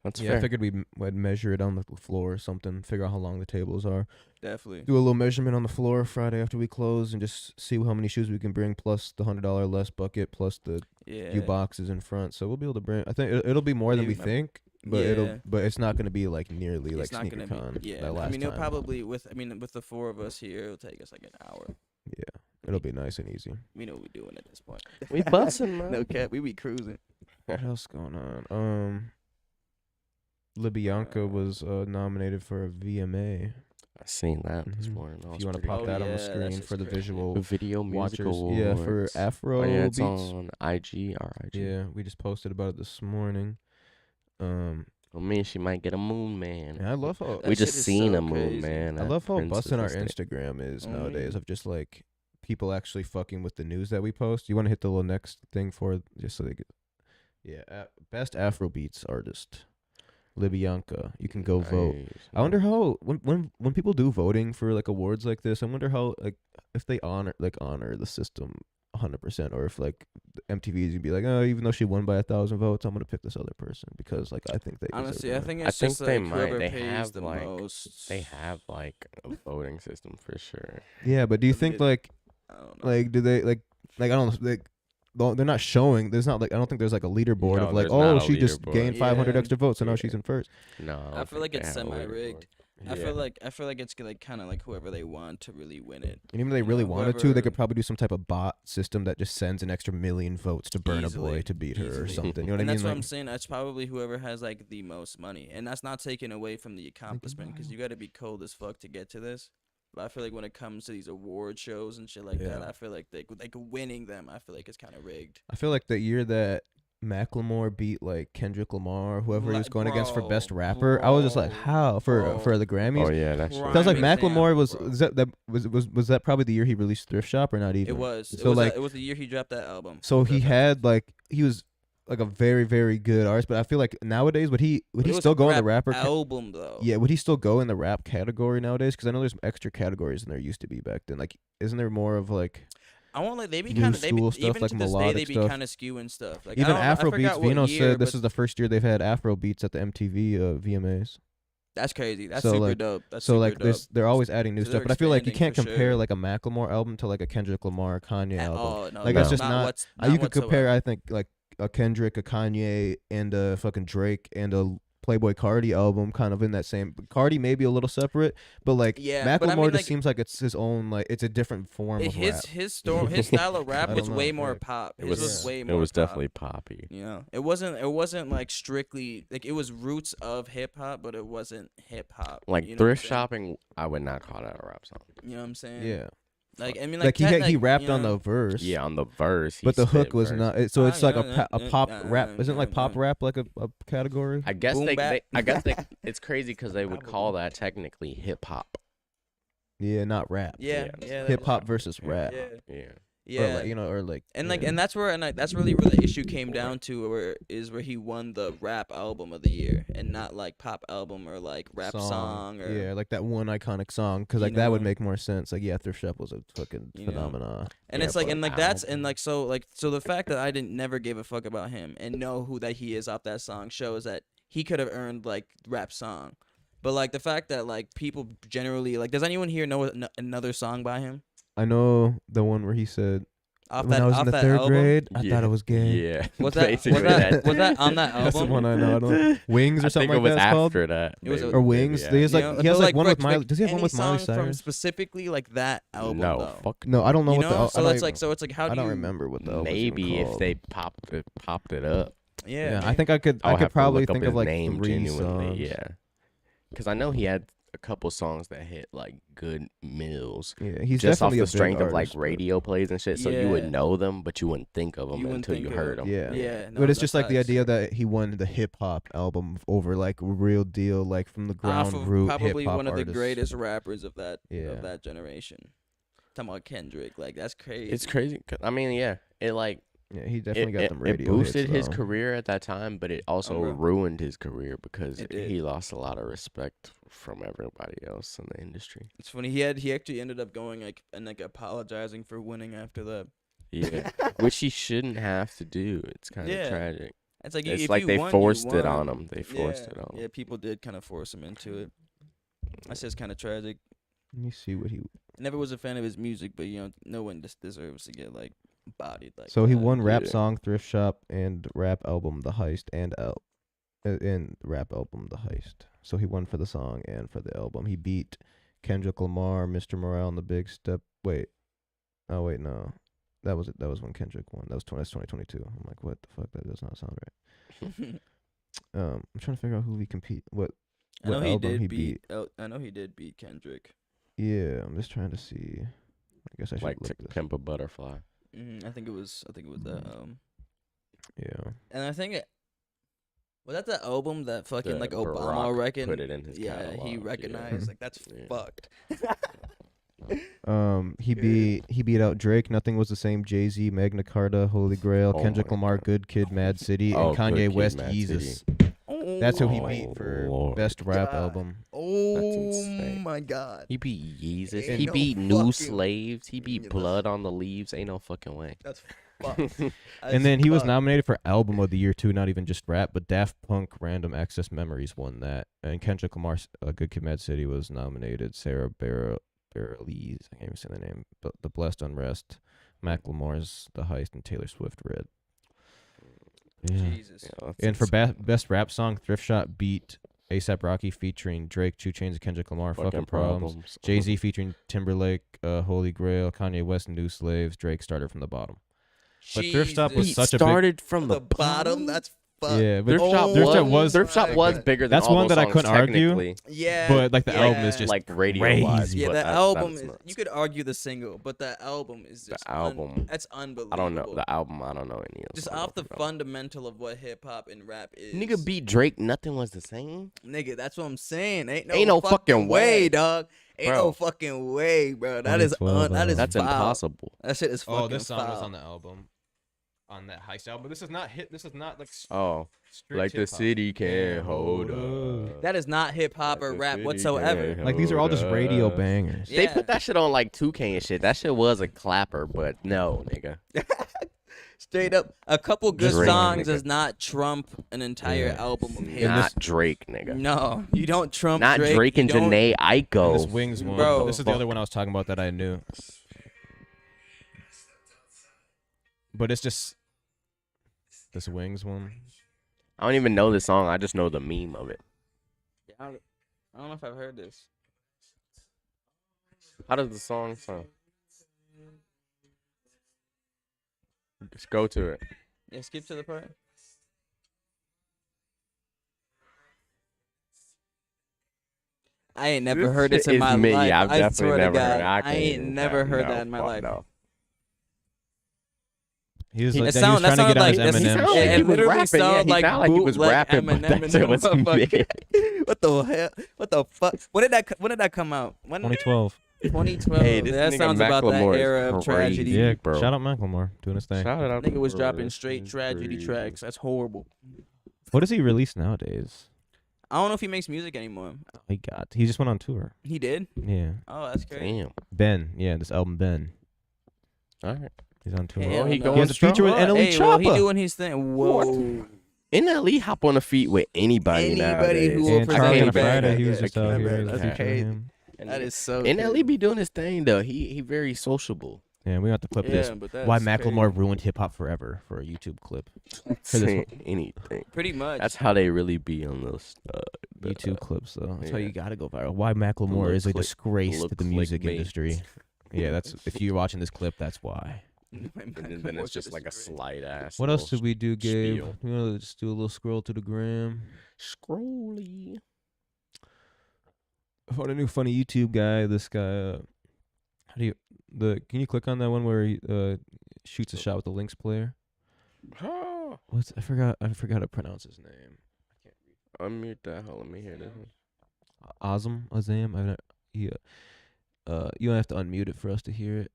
That's Yeah, fair. I figured we'd measure it on the floor or something, figure out how long the tables are. Definitely. Do a little measurement on the floor Friday after we close and just see how many shoes we can bring, plus the $100 less bucket, plus the Yeah. few boxes in front. So we'll be able to bring, I think it'll be more than we Maybe think, but Yeah. it's not going to be like nearly like It's not gonna SneakerCon. be. Yeah. that I last mean, it'll time. probably with the 4 of us here, it'll take us like an hour. Yeah, it'll be nice and easy. We know what we're doing at this point. We busting, man. No cap, we be cruising. What else going on? Libyanka was nominated for a VMA. I seen that this Mhm. morning. That If was you want to pretty pop Oh, that on yeah, the that screen shit's for the crazy. visual The Video Music watchers. Yeah, for Awards. Afro Oh, yeah, it's Beats. on IG or IG. Yeah, we just posted about it this morning. I mean, she might get a Moon Man. Yeah, I love how That We shit just is seen so a Moon crazy. Man. I at love how Prince's busting our estate. Instagram is Oh, nowadays yeah. of just like people actually fucking with the news that we post. You want to hit the little next thing for just so they get, yeah, best Afro Beats artist, Libyanka. You can go vote. Nice. I wonder how when people do voting for like awards like this, I wonder how like if they honor the system 100%, or if like MTV is gonna be like, oh, even though she won by 1,000 votes, I'm gonna pick this other person because like I think they deserve Honestly, to I win. think I it's think just they like might. whoever They pays have, the like- most. They have like a voting system for sure. Yeah, but do you Doesn't think get- like I don't know. do they like I don't know, like they're not showing. There's not like I don't think there's like a leaderboard No, of like, there's not oh, a she just leaderboard. gained 500 Yeah. extra votes, so now Yeah. she's in first. No, I feel like it's semi-rigged. I Yeah. feel like it's like kind of like whoever they want to really win it. And even if they really Yeah, wanted to, they whoever- could probably do some type of bot system that just sends an extra million votes to Burna Boy Easily, to beat her or easily. something. You know what And I that's mean? what I'm saying. That's probably whoever has like the most money, and that's not taken away from the accomplishment because you got to be cold as fuck to get to this. But I feel like when it comes to these award shows and shit like that, Yeah. I feel like like winning them, I feel like it's kind of rigged. I feel like the year that Macklemore beat like Kendrick Lamar, or whoever he was going against for best Bro, rapper, I was just like, bro, how for bro. the Grammys? Oh yeah, that's Prime Sounds like example, Macklemore was bro. is that was that probably the year he released Thrift Shop or not even? It was. So like it was the year he dropped that album. so he Dropped that- had like he was like a very very good artist, but I feel like nowadays would he It was still a go in the rap rapper? album though. Yeah, would he still go in the rap category nowadays? Because I know there's some extra categories than there used to be back then. Like, isn't there more of like I won't like they be New kind of they be, school stuff, even like to this day they melodic be stuff. kind of skewing stuff. Like even I Afro Beats? forgot what Vino year, said this but is the first year they've had Afro Beats at the MTV VMAs. that's crazy. That's So, super like- dope. That's So super like dope. this, they're always adding new So stuff. they're But I feel like you expanding can't for compare sure. like a Macklemore album to like a Kendrick Lamar, Kanye At album. all. No, Like, that's just not- what's You could whatsoever. compare, I think, like a Kendrick, a Kanye, and a fucking Drake and a Playboy Cardi album, kind of in that same. Cardi maybe a little separate, but like Yeah, Macklemore but I mean, just like, seems like it's his own, like it's a different form of rap. his style of rap I was don't way know, more yeah. pop. It His was. was way It more. was pop. definitely poppy. Yeah, it wasn't like strictly like it was roots of hip hop, but it wasn't hip hop. Like you know thrift what I'm saying? shopping, I would not call that a rap song. You know what I'm saying? Yeah, Like I mean, like he technic- rapped you on know, the verse. Yeah, on the verse. he But the hook spit was verse. not. So it's like a pop rap. Isn't like pop yeah. rap like a category? I guess Boom they, bap. I guess they. It's crazy because they would call that technically hip hop. Yeah, not rap. Yeah, Yeah. yeah. that Hip is- hop versus rap. Yeah, Yeah. yeah. Or like, or like. And like, yeah. and that's where, that's really where the issue came down to, where he won the rap album of the year, and not like pop album or like rap song or yeah, like that one iconic song, because like You that would know. make more sense. Like, yeah, Thrift Shop was a fucking You know. phenomenon. And Yeah, it's like, but and like that's, album. and like so the fact that I never gave a fuck about him and know who that he is off that song shows that he could have earned like rap song. But like the fact that like people generally like, does anyone here know another song by him? I know the one where he said, Off when that I was off in the that third album? grade, I thought Yeah. it was gay. Yeah. Was that basically was that on that That's the album? one I know. I don't Wings or I something think like it was that. It's called after that. It was maybe, a- or maybe, Wings. yeah. He has like You know, he has but, like one with Rick, Miley. like, Does he have one any with Miley song from Cyrus? specifically like that album No, though? fuck. No, I don't know You what know, the. so it's like how do I don't you remember what the album was Maybe even if called. they popped it up. Yeah, I think I could. I'll I could have to probably look up think his of like name 3 genuinely, songs. yeah. Because I know he had a couple songs that hit like good mills, Yeah, he's just off definitely the a big strength of like artist, but- radio plays and shit. So you would Yeah. know them, but you wouldn't think of them You wouldn't until you think of heard it. them. Yeah, Yeah, no, but it's just that's like the facts. idea that he won the hip hop album over like real deal, like from the ground off of root probably hip hop one of the artists. greatest rappers of that Yeah. generation. Talking about Kendrick, like that's crazy. It's crazy. 'Cause, I mean, yeah, it like Yeah, he definitely got it, them it radio boosted hits, his though. career at that time, but it also bro. ruined his career because It did. he lost a lot of respect from everybody else in the industry. It's funny. He actually ended up going like and like apologizing for winning after that. Yeah, which he shouldn't have to do. It's kind of Yeah. tragic. It's like It's if like you they won, you forced it won. on him. They forced it on him. Yeah, people did kind of force him into it. That's just kind of tragic. Let me see what he. Never was a fan of his music, but no one deserves to get like bodied like. So he that. won rap Yeah. song, thrift shop, and rap album, The Heist, and rap album, The Heist. So he won for the song and for the album. He beat Kendrick Lamar, Mr. Morale, and The Big Step. Wait, oh wait, no, that was it. That was when Kendrick won. That's 2022. I'm like, what the fuck? That does not sound right. I'm trying to figure out who he compete. What I know he album did he beat. I know he did beat Kendrick. Yeah, I'm just trying to see. I guess I should Like look to this. pimp a butterfly. I think it was that. Yeah. And I think was that the album that fucking The like Barack Obama reckoned. put it in his Yeah, catalog. he yeah. recognized like that's Yeah. fucked. He beat out Drake. Nothing was the same. Jay-Z, Magna Carta, Holy Grail, Oh Kendrick my Lamar, God. Good Kid, Mad City, Oh, and Good Kanye Kid, West, Mad Jesus. City. That's who he Oh, beat for Lord. best rap God. album. Oh insane. my god. He beat Yeezus. Ain't He no beat New fucking- Slaves. He beat Yeah, Blood on the Leaves. Ain't no fucking way. That's fucked. And then he was nominated for Album of the Year too, not even just rap, but Daft Punk Random Access Memories won that. And Kendrick Lamar, Good Kid, Mad City was nominated. Sarah Bareilles, I can't even say the name, but The Blessed Unrest, Macklemore's The Heist, and Taylor Swift Red. Yeah. Jesus. Yeah, that's And for insane. best rap song, Thrift Shop beat A$AP Rocky featuring Drake, 2 Chainz, and Kendrick Lamar, Fucking Problems. Jay-Z featuring Timberlake, Holy Grail, Kanye West, New Slaves, Drake started from the bottom. But Thrift Shop was He such a big... started from the bottom. That's fucked. Yeah, but Thrift Shop Thrift Shop was Thrift Shop my was God. bigger than That's all one those that I songs couldn't argue. technically. Yeah. But, like, the yeah. album is just like radio wise. crazy. Yeah, but the that album is is. nuts. You could argue the single, but the album is just. album. That's unbelievable. I don't know the album. I don't know any of Just songs off the it. fundamental of what hip hop and rap is. Nigga beat Drake. Nothing was the same. Nigga, that's what I'm saying. Ain't Ain't no fucking way. dog. Ain't Bro. no fucking way, bro. That is 2012, that is That's foul. impossible. That shit is fucking Oh, this song was foul. on the album. On that Heist album. But this is not hit. This is not like Oh, strict like the hip-hop. city can't Yeah, hold hold up. That is not hip hop Like or the rap city whatsoever. can't Like these are all just hold radio up. bangers. They Yeah. put that shit on like 2K and shit. That shit was a clapper, but no, nigga. Straight up, a couple good Drake, songs nigga. does not trump an entire Yeah. album of hits. Not Drake, nigga. No, you don't trump Not Drake and you don't- Janae And this Aiko. Wings one. Bro. This is the other one I was talking about that I knew. But it's just this Wings one. I don't even know the song. I just know the meme of it. I don't know if I've heard this. How does the song sound? Just go to it. Yeah, skip to the part. I ain't never This heard this shit in my is me. life. I've I definitely swear never to God, heard it. I I can't ain't even never tell. heard No, that in my fuck life. no. He was It like sound- he was that trying to get out sounded his like- He that Eminem. sounded Yeah, like it he was literally rapping. Yeah, sound he like sounded like he was bootleg rapping, but Eminem that in shit the was motherfucker. What the hell? What the fuck? When did that come out? When 2012. 2012. Hey, this that nigga sounds about that Macklemore is era of tragedy. crazy. Yeah, bro. shout out Macklemore doing his thing. Shout out. Nigga was to dropping Bro. straight It's tragedy crazy. tracks. That's horrible. What does he release nowadays? I don't know if he makes music anymore. He just went on tour. He did? Yeah. Oh, that's crazy. Damn. Ben. Yeah, this album Ben. All right. He's on tour. Hell he no. going He has a feature with Well, Annalie hey, well, he Choppa. doing his thing. Whoa. NLE hop on the feet with anybody Anybody nowadays. who will And present Charlie a bag, Friday, he I was guess. just out I here. bet. He was That's featuring crazy. him. That is so NLE crazy. be doing his thing though. He very sociable. Yeah, we have to clip this. Yeah, but Why that's Macklemore crazy. ruined hip hop forever for a YouTube clip. Saying anything. Pretty much. That's how they really be on those YouTube clips, though. That's how yeah. you gotta go viral. Why Macklemore Look is a click- disgrace to look the music clickbait. industry. Yeah, that's if you're watching this clip, that's why. And then it's just like a slight ass. What else did we do, Gabe? spiel. You want to just do a little scroll to the gram? Scrolly. I found a new funny YouTube guy. This guy, how do you can you click on that one where he shoots a shot with the Lynx player? Ah. What's I forgot how to pronounce his name. Unmute that. Hold on, let me hear this. Azam. You don't have to unmute it for us to hear it.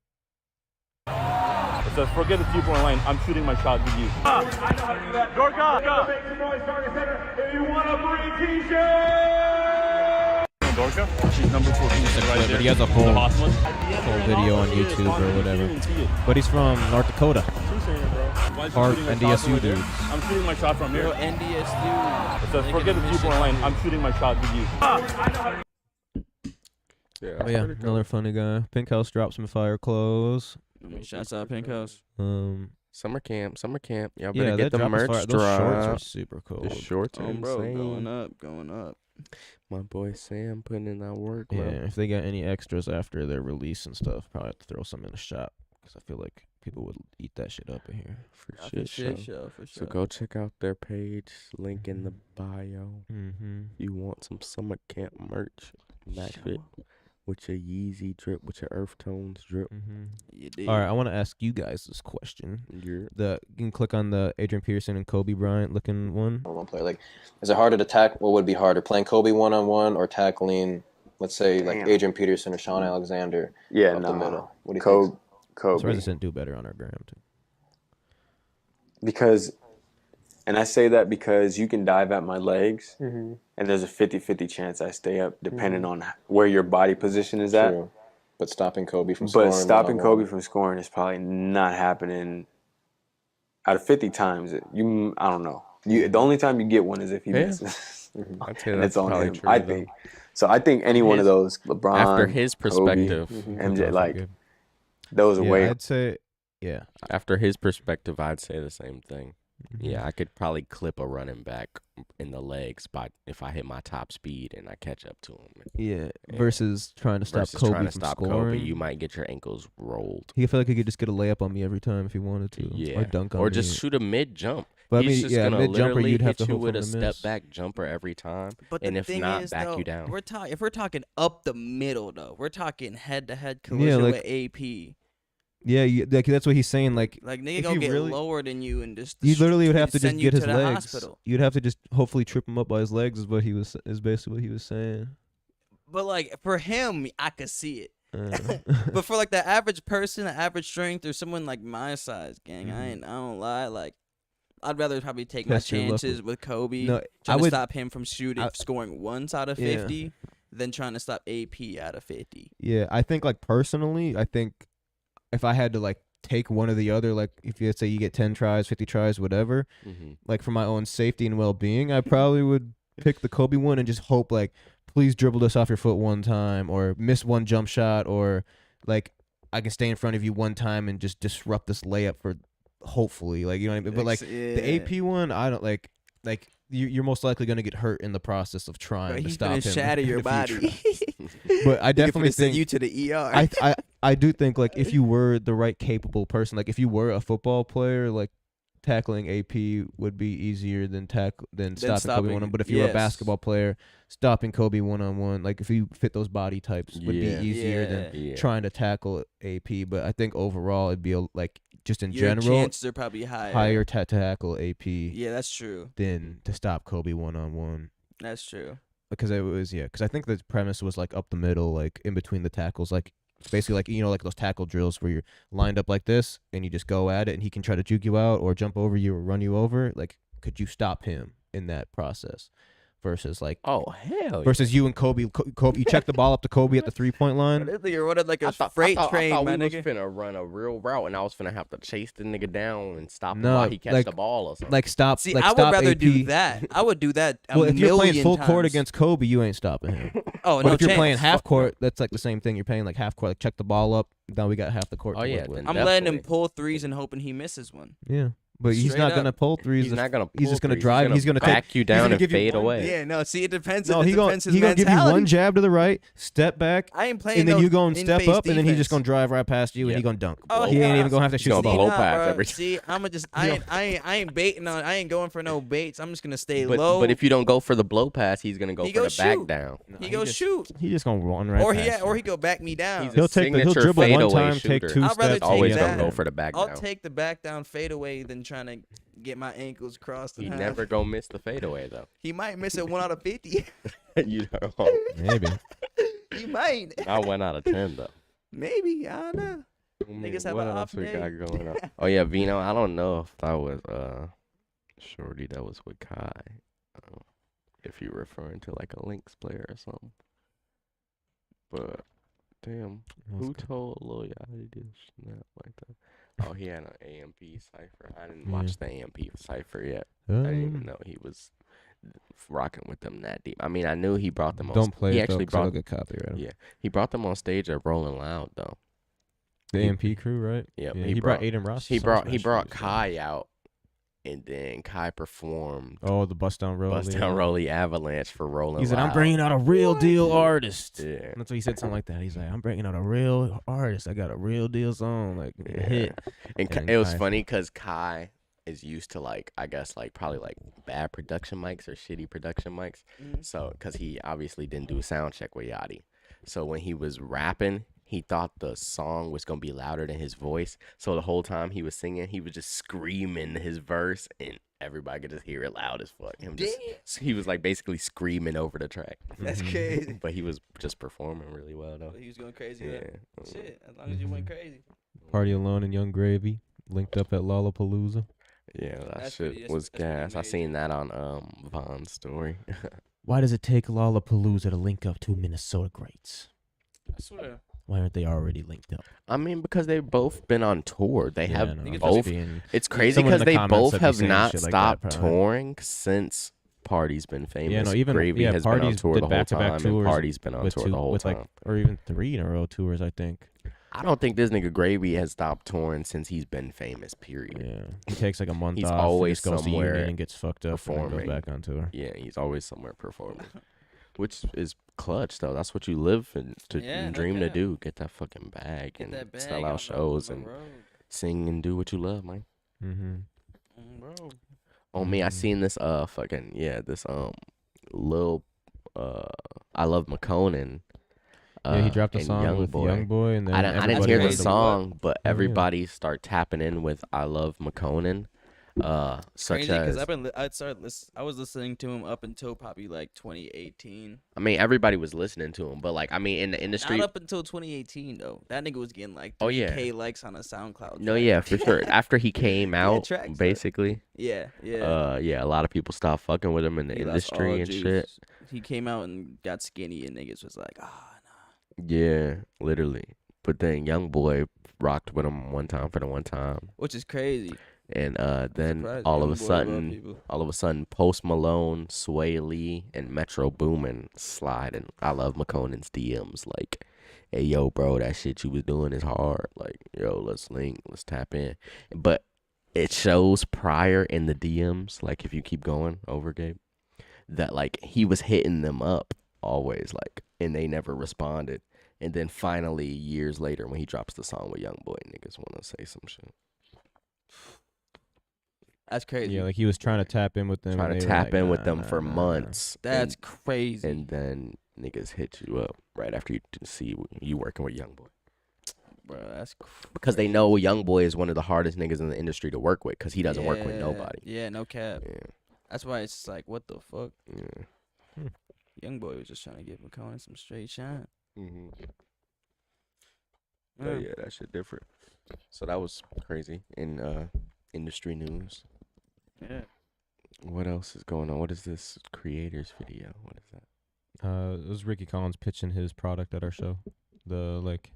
It says, forget the people in lane. I'm shooting my shot with you. I know how to do that. Dorka, make some noise, target center. If you want a free t-shirt. Dorka, she's number 14. Right But he has a full hospital. video on YouTube or whatever. But he's from North Dakota. Part NDSU dudes. I'm shooting my shot from here. Real NDS dude. It says, forget the people in lane. I'm shooting my shot with you. Yeah. Oh yeah, another funny guy. Pink House dropped some fire clothes. Shouts out Pink House. Summer camp. Y'all better Yeah, get that the drop is merch fire. Those shorts are drop. super cool. The shorts are Oh, bro, insane. going up. My boy Sam putting in that work. Yeah, bro. if they got any extras after their release and stuff, probably have to throw some in the shop because I feel like people would eat that shit up in here. For For shit show. So go check out their page. Link in the bio. Mm-hmm. You want some summer camp merch? Match it with your Yeezy drip, with your Earth Tones drip. Mm-hmm. You did. All right, I want to ask you guys this question. You're You can click on the Adrian Peterson and Kobe Bryant looking one. One player. Like, is it harder to tackle? What would be harder, playing Kobe 1-on-1 or tackling, let's say, like Adrian Peterson or Sean Alexander? Yeah, up the no. middle? What do you Kobe, think? Surprised Kobe. this didn't do better on our gram too. Because, and I say that because you can dive at my legs, and there's a 50-50 chance I stay up, depending on where your body position is at. True. But stopping Kobe from scoring. But stopping 1-on-1. Kobe from scoring is probably not happening. Out of 50 times, I don't know. The only time you get one is if he Yeah. misses. I'd say And that's it's on probably him, true. I though. think. So I think any one of those, LeBron, After his Kobe, perspective, MJ, like those are Yeah, way. I'd say, yeah. after his perspective, I'd say the same thing. Mm-hmm. Yeah, I could probably clip a running back in the legs by if I hit my top speed and I catch up to him. Yeah. Versus trying to stop Versus Kobe trying to from stop scoring. Kobe, you might get your ankles rolled. He feel like he could just get a layup on me every time if he wanted to. Yeah, Or dunk on or me. just shoot a mid jump. But I He's mean, just yeah, gonna mid-jumper, literally you'd have hit to you hope with for a him to step miss. back jumper every time, But and the if thing not, is, back though, you down. if we're talking up the middle though, we're talking head-to-head collision like- with AP. Yeah, that's what he's saying. Like Like nigga if gonna you get really- lower than you and just you literally would have to just send you get his to the legs. hospital. You'd have to just hopefully trip him up by his legs. Is basically what he was saying. But like for him, I could see it. Uh, But for like the average person, the average strength, or someone like my size, gang, Mhm. I don't lie. Like, I'd rather probably take my Test your luck chances with Kobe, No, I trying to would- stop him from scoring once out of Yeah. 50, than trying to stop AP out of 50. yeah, I think like personally, I think if I had to like take one or the other, like if you say you get 10 tries, 50 tries, whatever, Mm-hmm. like for my own safety and well-being, I probably would pick the Kobe one and just hope like, please dribble this off your foot one time or miss one jump shot or like I can stay in front of you one time and just disrupt this layup for hopefully, like, you know what I mean? But like the AP one, I don't like you're most likely going to get hurt in the process of trying Bro, to he's stop gonna him. shatter in your the future. body. But I definitely send think you to the ER. I do think like if you were the right capable person, like if you were a football player, like tackling AP would be easier than stopping Kobe stopping- 1-on-1. But if you're a yes. basketball player, stopping Kobe 1-on-1, like if you fit those body types, would be Yeah. easier Yeah. than Yeah. trying to tackle AP. But I think overall it'd be like just in Your general chances are probably higher. higher to tackle AP Yeah, that's true. than to stop Kobe 1-on-1. That's true. Because it was because I think the premise was like up the middle, like in between the tackles, like basically like like those tackle drills where you're lined up like this and you just go at it and he can try to juke you out or jump over you or run you over. Like, could you stop him in that process? versus like Oh hell. versus you and Kobe. Kobe, you check the ball up to Kobe at the 3-point line. This nigga running like a I freight thought train, my we was nigga. finna run a real route, and I was finna have to chase the nigga down and stop him No, while he catch like- the ball or something. Like stop. See, like I would stop rather AP. do that. I would do that a Well, if you're playing million full court times. against Kobe, you ain't stopping him. Oh, But no if you're chance. playing half court, that's like the same thing. You're playing like half court. Like check the ball up. Now we got half the court. Oh, to yeah, work with. then- I'm letting him Definitely. pull threes and hoping he misses one. Yeah, but he's Straight not up. gonna pull threes. He's not gonna. He's just pull gonna threes. drive. He's gonna back take you down gonna and give you fade one- away. Yeah, no. See, it depends. No, it he gonna depends his give you mentality. one jab to the right, step back, I ain't playing. and then no you go and step in-face up, and then he's just defense. gonna drive right past you, and Yeah. he gonna dunk. Oh, He ain't yeah. even gonna have to He's shoot the gonna ball. blow Nah, past bro. every time. See, I'ma just I ain't baiting on. I ain't going for no baits. I'm just gonna stay But, low. but if you don't go for the blow pass, he's gonna go He for go the back shoot. down. No, he go just, shoot, He just gonna run right or past you. he go back me down. He's a He'll signature dribble one fadeaway time, take shooter. two I'd rather steps. take Always that. gonna go for the back I'll down. take the back down fadeaway than trying to get my ankles crossed. In He half. never gonna miss the fadeaway though. He might miss it 1 out of 50. You know, Maybe. He might. I 1 out of 10 though. Maybe. I don't know. I mean, Niggas have what an else off we day. got going on? Oh yeah, Vino. I don't know if that was Shorty that was with Kai. If you're referring to like a Lynx player or something. But damn, who told Lil Yachty to snap like that? Oh, he had an AMP cipher. I didn't watch the AMP cipher yet. I didn't even know he was rocking with them that deep. I mean, I knew he brought them on. Don't play He it actually though, 'cause it'll brought. get copyrighted. Yeah, he brought them on stage at Rolling Loud though. The AMP crew, right? Yep, Yeah, he he brought brought- Aiden Ross. He to brought Smash Kai Music. out, and then Kai performed Oh, the Bust Down Roll. Bust Down Rolly Avalanche for Rolling He said, Loud. "I'm bringing out a real deal artist." Yeah. That's what he said, something like that. He's like, "I'm bringing out a real artist. I got a real deal song, like a hit." And And it was Kai- funny because Kai is used to like, I guess like probably like bad production mics or shitty production mics. So because he obviously didn't do a sound check with Yachty. So when he was rapping, he thought the song was gonna be louder than his voice. So the whole time he was singing, he was just screaming his verse, and everybody could just hear it loud as fuck. He was like basically screaming over the track. That's crazy. But he was just performing really well though. He was going crazy. Yeah. Yeah. Shit, as long as you went crazy. Party Alone and Young Gravy linked up at Lollapalooza. Yeah, that That's shit pretty- was that's pretty gas. I amazing. seen that on Von's story. Why does it take Lollapalooza to link up two Minnesota greats? I swear. Why aren't they already linked up? I mean, because they've both been on tour. They Yeah, have no, I'm both. just being- It's crazy Someone in because the they comments both would be have saying not shit like that, stopped probably. touring since Party's been famous. Yeah, no, even Gravy has been on Parties tour did the whole back-to-back time, and tours Party's been on with tour two, the whole with time. like, or even 3 in a row tours, I think. I don't think this nigga Gravy has stopped touring since he's been famous. Period. Yeah, he takes like a month He's off. always and just goes to somewhere Union and gets fucked up, and performing. then goes back on tour. Yeah, he's always somewhere performing, which is clutch though. That's what you live to Yeah, no dream to cap. do. Get that fucking bag Get and that bag sell on out the- shows on the and road. sing and do what you love, man. Mm-hmm. Bro. On me, I Mhm. seen this this Lil I Love McConan. Yeah, he dropped a and song with Youngboy. Youngboy, and then I didn't everybody hear the went to- song, but yeah. everybody start tapping in with "I Love McConan," such Crazy because as I was listening to him up until probably like 2018. I mean, everybody was listening to him, but like I mean, in the industry, Not up until 2018 though. That nigga was getting like Oh, yeah. 3K likes on a SoundCloud. no, track. yeah, for sure. After he came out, tracks, like- basically, Yeah, yeah. yeah, a lot of people stopped fucking with him in the He lost industry all and juice. shit. He came out and got skinny, and niggas was like, nah. Yeah, literally. But then YoungBoy rocked with him one time for the one time. Which is crazy. And then surprised all of a Youngboy love sudden, people. Post Malone, Sway Lee, and Metro Boomin sliding. I Love McConan's DMs like, "Hey yo, bro, that shit you was doing is hard. Like, yo, let's link, let's tap in." But it shows prior in the DMs, like if you keep going over, Gabe, that like he was hitting them up always, like, and they never responded. And then finally, years later, when he drops the song with YoungBoy, niggas want to say some shit. That's crazy. Yeah, like he was trying to tap in with them. Trying and to they were tap like, in with "Nah, them nah, for nah, nah." months. That's crazy. and then niggas hit you up right after you see you working with YoungBoy. Bro, that's Because they know YoungBoy is one of the hardest niggas in the industry to work with because he doesn't work with Yeah, nobody. Yeah, no cap. Yeah, That's why it's just like, what the fuck? yeah. Young boy was just trying to give McConan some straight shine. Mm-hmm. Yeah. Oh, yeah, that shit different. So that was crazy in industry news. Yeah. What else is going on? What is this creators video? What is that? It was Ricky Collins pitching his product at our show. The like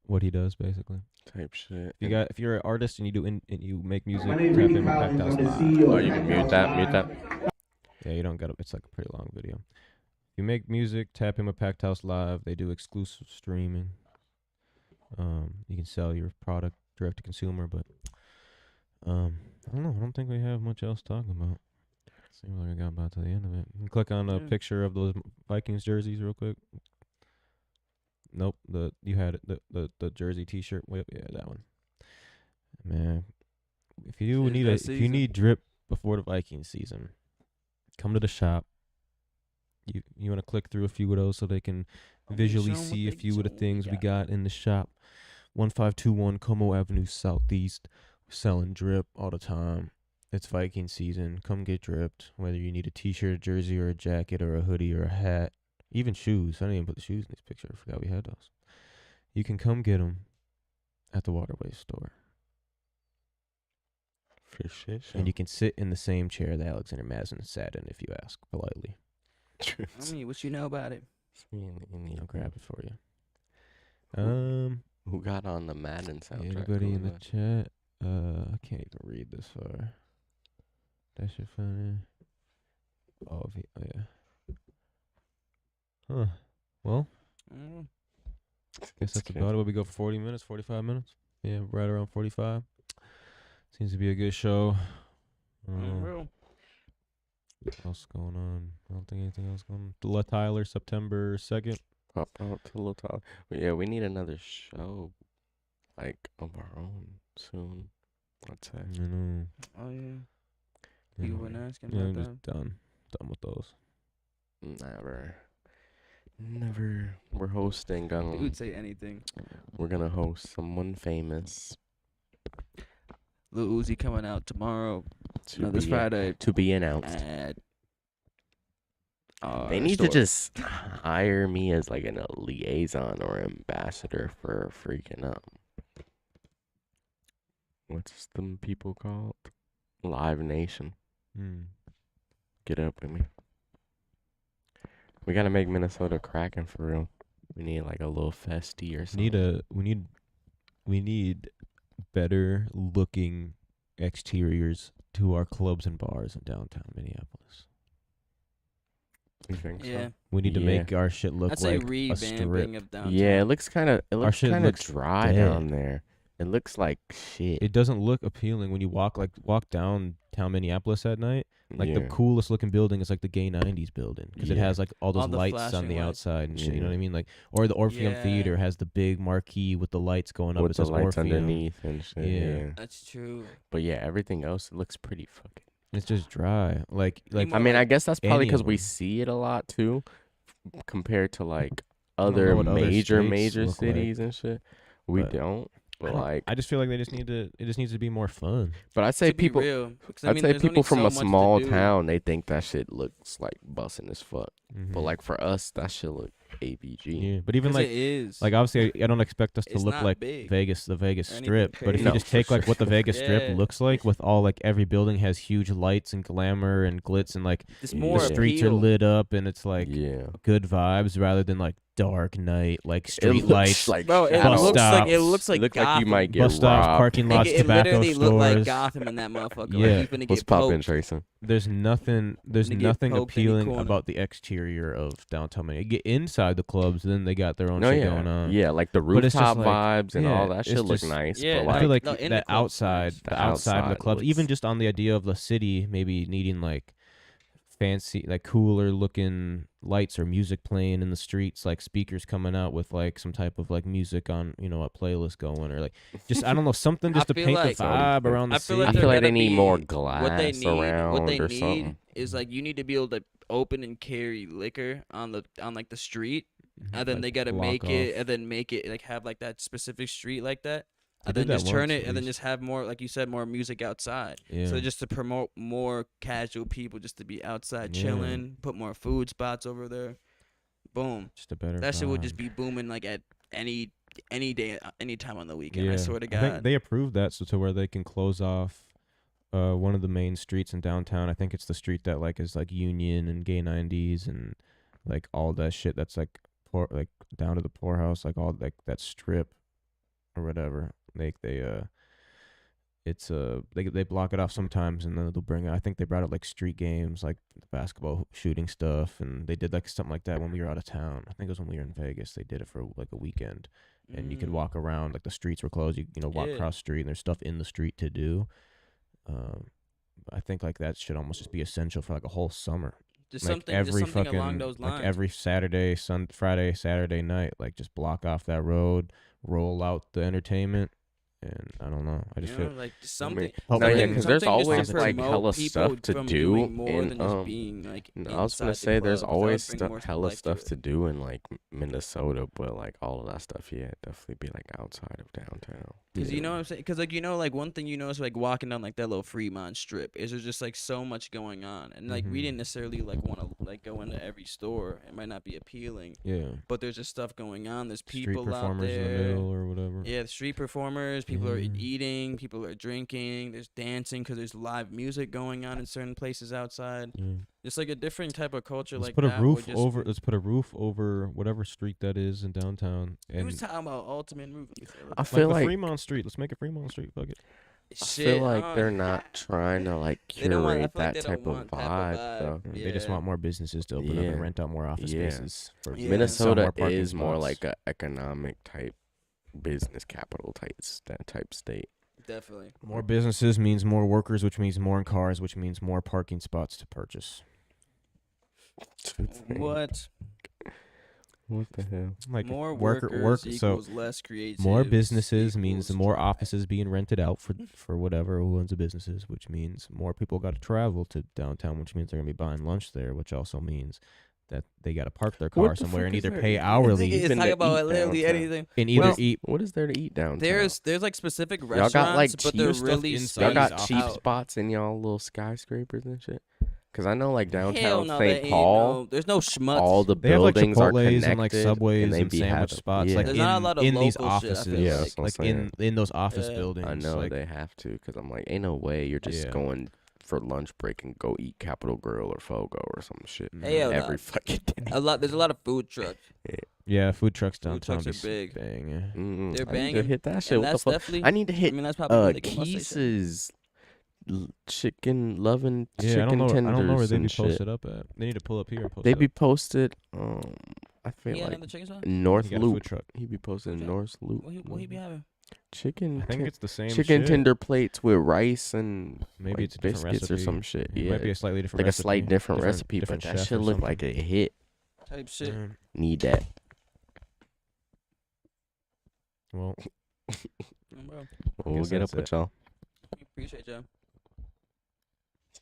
what he does basically. Type shit. If you're an artist and you do and you make music, My tap name is in Ricky with Collins. Packed I'm the House Live. CEO. Oh, you can mute that. Mute that. Yeah, you don't got to. It's like a pretty long video. If you make music, tap in with Packed House Live. They do exclusive streaming. You can sell your product direct to consumer, but I don't know. I don't think we have much else to talk about. Seems like we got about to the end of it. You can click on a picture of those Vikings jerseys real quick. Nope, you had it, the jersey T-shirt. Wait, yeah, that one. Man, if you need drip before the Vikings season, come to the shop. You want to click through a few of those so they can visually see a few of the things we got in the shop. 1521 Como Avenue Southeast. We're selling drip all the time. It's Viking season. Come get dripped. Whether you need a T-shirt, a jersey, or a jacket, or a hoodie, or a hat, even shoes. I didn't even put the shoes in this picture. I forgot we had those. You can come get them at the WaterWave store. For shit. And you can sit in the same chair that Alexander Madison sat in if you ask politely. I mean, what you know about it? I'll grab it for you. Who got on the Madden soundtrack? Anybody in the chat? I can't even read this far. That shit funny. Oh yeah. Huh. Well, guess that's about it. We go for 40 minutes, 45 minutes. Yeah, right around 45. Seems to be a good show. What else going on? I don't think anything else going on. La Tyler, September 2nd. Pop out to La Tyler. Yeah, we need another show, like, of our own soon. I'd say. I know. Oh, yeah. You You know, weren't asking yeah, about I'm that? just done with those. Never. We're hosting. You would say anything. We're gonna host someone famous. Lil Uzi coming out tomorrow. To This be- Friday. To be announced. At They need to just hire me as like a liaison or ambassador for freaking what's them people called? Live Nation. Get up with me. We gotta make Minnesota cracking for real. We need like a little festy or something. We need better looking exteriors to our clubs and bars in downtown Minneapolis. You think Yeah. so? We need to Yeah. make our shit look I'd say like a strip. revamping of downtown. Yeah, it looks kind of shit looks dry dead. down there. It looks like shit. It doesn't look appealing when you walk downtown Minneapolis at night. Like the Yeah. coolest looking building is like the Gay 90s building because it Yeah. has like all those All the lights on flashing the lights. outside and shit. You know Yeah. what I mean? Like, or the Orpheum Yeah. Theater has the big marquee with the lights going up. with It the says lights Orpheum. underneath and shit. Yeah. Yeah. That's true. But yeah, everything else it looks pretty fucking. It's just dry. Like More I mean, I like guess that's probably any because of we them. see it a lot too, compared to like don't know other what other major streets look like, cities and shit. We but don't. But like, I just feel like it just needs to be more fun. but I'd say To be people. real, 'cause I I'd mean, say there's people only from so a much to small do. town, they think that shit looks like bussin' as fuck. But Mhm. like for us, that shit look ABG. yeah, but even 'Cause like it is. like obviously I don't expect us to It's look not like big the Vegas or anything Strip, but if crazy. you No, just for take like what the Vegas Yeah. Strip looks like with all like every building has huge lights and glamour and glitz and like it's Yeah. more the streets are appeal. lit up and it's like Yeah. good vibes rather than like dark night like It street looks lights, like Bro, it Bus looks like stops. looks like It look like you Gotham. might get bus stops, robbed. parking Like, lots, it tobacco literally stores. looked like Gotham in that motherfucker. Yeah. Like, you finna What's get poppin', poked. Trayson? There's nothing Nigga get nothing poked any appealing corner. about the exterior of downtown Minneapolis. You get inside the clubs, then they got their own No, shit yeah, going on. yeah, like the But it's just rooftop like- vibes and all yeah, that shit it's look just- nice. Yeah, but I feel like, like no, in the the club's outside, nice. the outside of the outside clubs, even looks- just on the idea of the city maybe needing like fancy, like cooler looking lights or music playing in the streets, like speakers coming out with like some type of like music on, you know, a playlist going or like just I don't know something just I to feel paint like- the vibe around the I feel city. like I there feel like gotta they need be- more what glass they need, around what they or need something. is like you need to be able to open and carry liquor on like the street, and then Like, they gotta block make it, off. and then make it like have like that specific street like that, They and did then that just turn once, it, at and then least. just have more, like you said, more music outside. Yeah. So just to promote more casual people just to be outside Yeah. chilling, put more food spots over there. Boom. Just a better That shit would just vibe. be booming like at any day, any time on the weekend. Yeah. I swear to I think God. they approved that so to where they can close off one of the main streets in downtown. I think it's the street that like is like Union and Gay 90s and like all that shit that's like poor, like down to the poorhouse, like all like that strip or whatever. Like it's they block it off sometimes and then they'll bring I think they brought out like street games like basketball shooting stuff, and they did like something like that when we were out of town. I think it was when we were in Vegas. They did it for like a weekend, and you could walk around, like the streets were closed, you know, walk across the street and there's stuff in the street to do. I think like that should almost just be essential for like a whole summer. Just Like something, every just something fucking along those lines. like every Saturday, Friday, Saturday night, like just block off that road, roll out the entertainment, and I don't know. I just you know, feel like something. No, No, yeah, something- because there's something just to always like promote hella people stuff to from do doing more in than just being like. I was gonna inside the say there's clubs. That would always bring more hella life stuff it. to do in like Minnesota, but like all of that stuff, yeah, definitely be like outside of downtown. Cause you know what I'm saying? Cause like you know, like one thing you notice like walking down like that little Fremont Strip is there's just like so much going on, and like we didn't necessarily like want to like go into every store. It might not be appealing, but there's just stuff going on. There's street people out performers there. in the middle or whatever. Yeah, the street performers. People are eating. People are drinking. There's dancing because there's live music going on in certain places outside. It's like a different type of culture. Let's like put a that roof would just over. Let's put a roof over whatever street that is in downtown. And Who's talking about ultimate roof? I like feel the like Fremont Street. Let's make it Fremont Street. Fuck it. I feel like they're not trying to like They don't want- I curate feel like that they don't type of want type of vibe, vibe. though. They just want more businesses to open up and Yeah. rent out more office Yeah. spaces. For Yeah. Minnesota sell parking is more spots. like a economic type business capital type state. Definitely. More businesses means more workers, which means more cars, which means more parking spots to purchase. What? What the hell? Like More work workers so equals less creative. more businesses means the equals more trash. offices being rented out for whatever who owns the businesses, which means more people got to travel to downtown, which means they're gonna be buying lunch there, which also means that they got to park their car What the somewhere fuck and is either there pay to eat? hourly It's Even talking to about eat literally downtown. anything. and either Well, eat. What is there to eat downtown? There's like specific Y'all restaurants, got like but they're cheap really inside Y'all these got spaced cheap out. spots in y'all little skyscrapers and shit. Cause I know like Hell downtown no, there St. ain't Paul, no- there's no schmutz. all the They have like buildings are Chipotle's connected and like Subways and they and be sandwich having- spots, yeah. like There's not a lot of in these local shit, I feel offices, Yeah, that's what I'm like saying. in those office Yeah. buildings. I know like, they have to, cause I'm like, ain't no way you're just Yeah. going for lunch break and go eat Capitol Grill or Fogo or some shit Hell no. every fucking day. There's a lot of food trucks. Yeah, food trucks Food downtown trucks be are big. bang, yeah. They're I need to banging, hit that shit. and What the that's fuck? definitely. I need to I hit mean, that's probably the bus station. Keys's chicken loving Yeah, chicken I don't know where tenders they be and shit. posted up at. They need to pull up here and post They it be up. posted. I feel He got like another chicken spot? North He got a food Loop. truck. He be posted in Okay. North Loop. What he be having? Chicken. I think it's the same chicken shit. tender plates with rice and Maybe like it's a different biscuits or recipe. some shit. It Yeah, might be a slightly different like recipe. a slight different recipe, different but that chef should or look something. like a hit. Type shit. Need that. Well, Bro, We'll guess get that's up with y'all. appreciate y'all.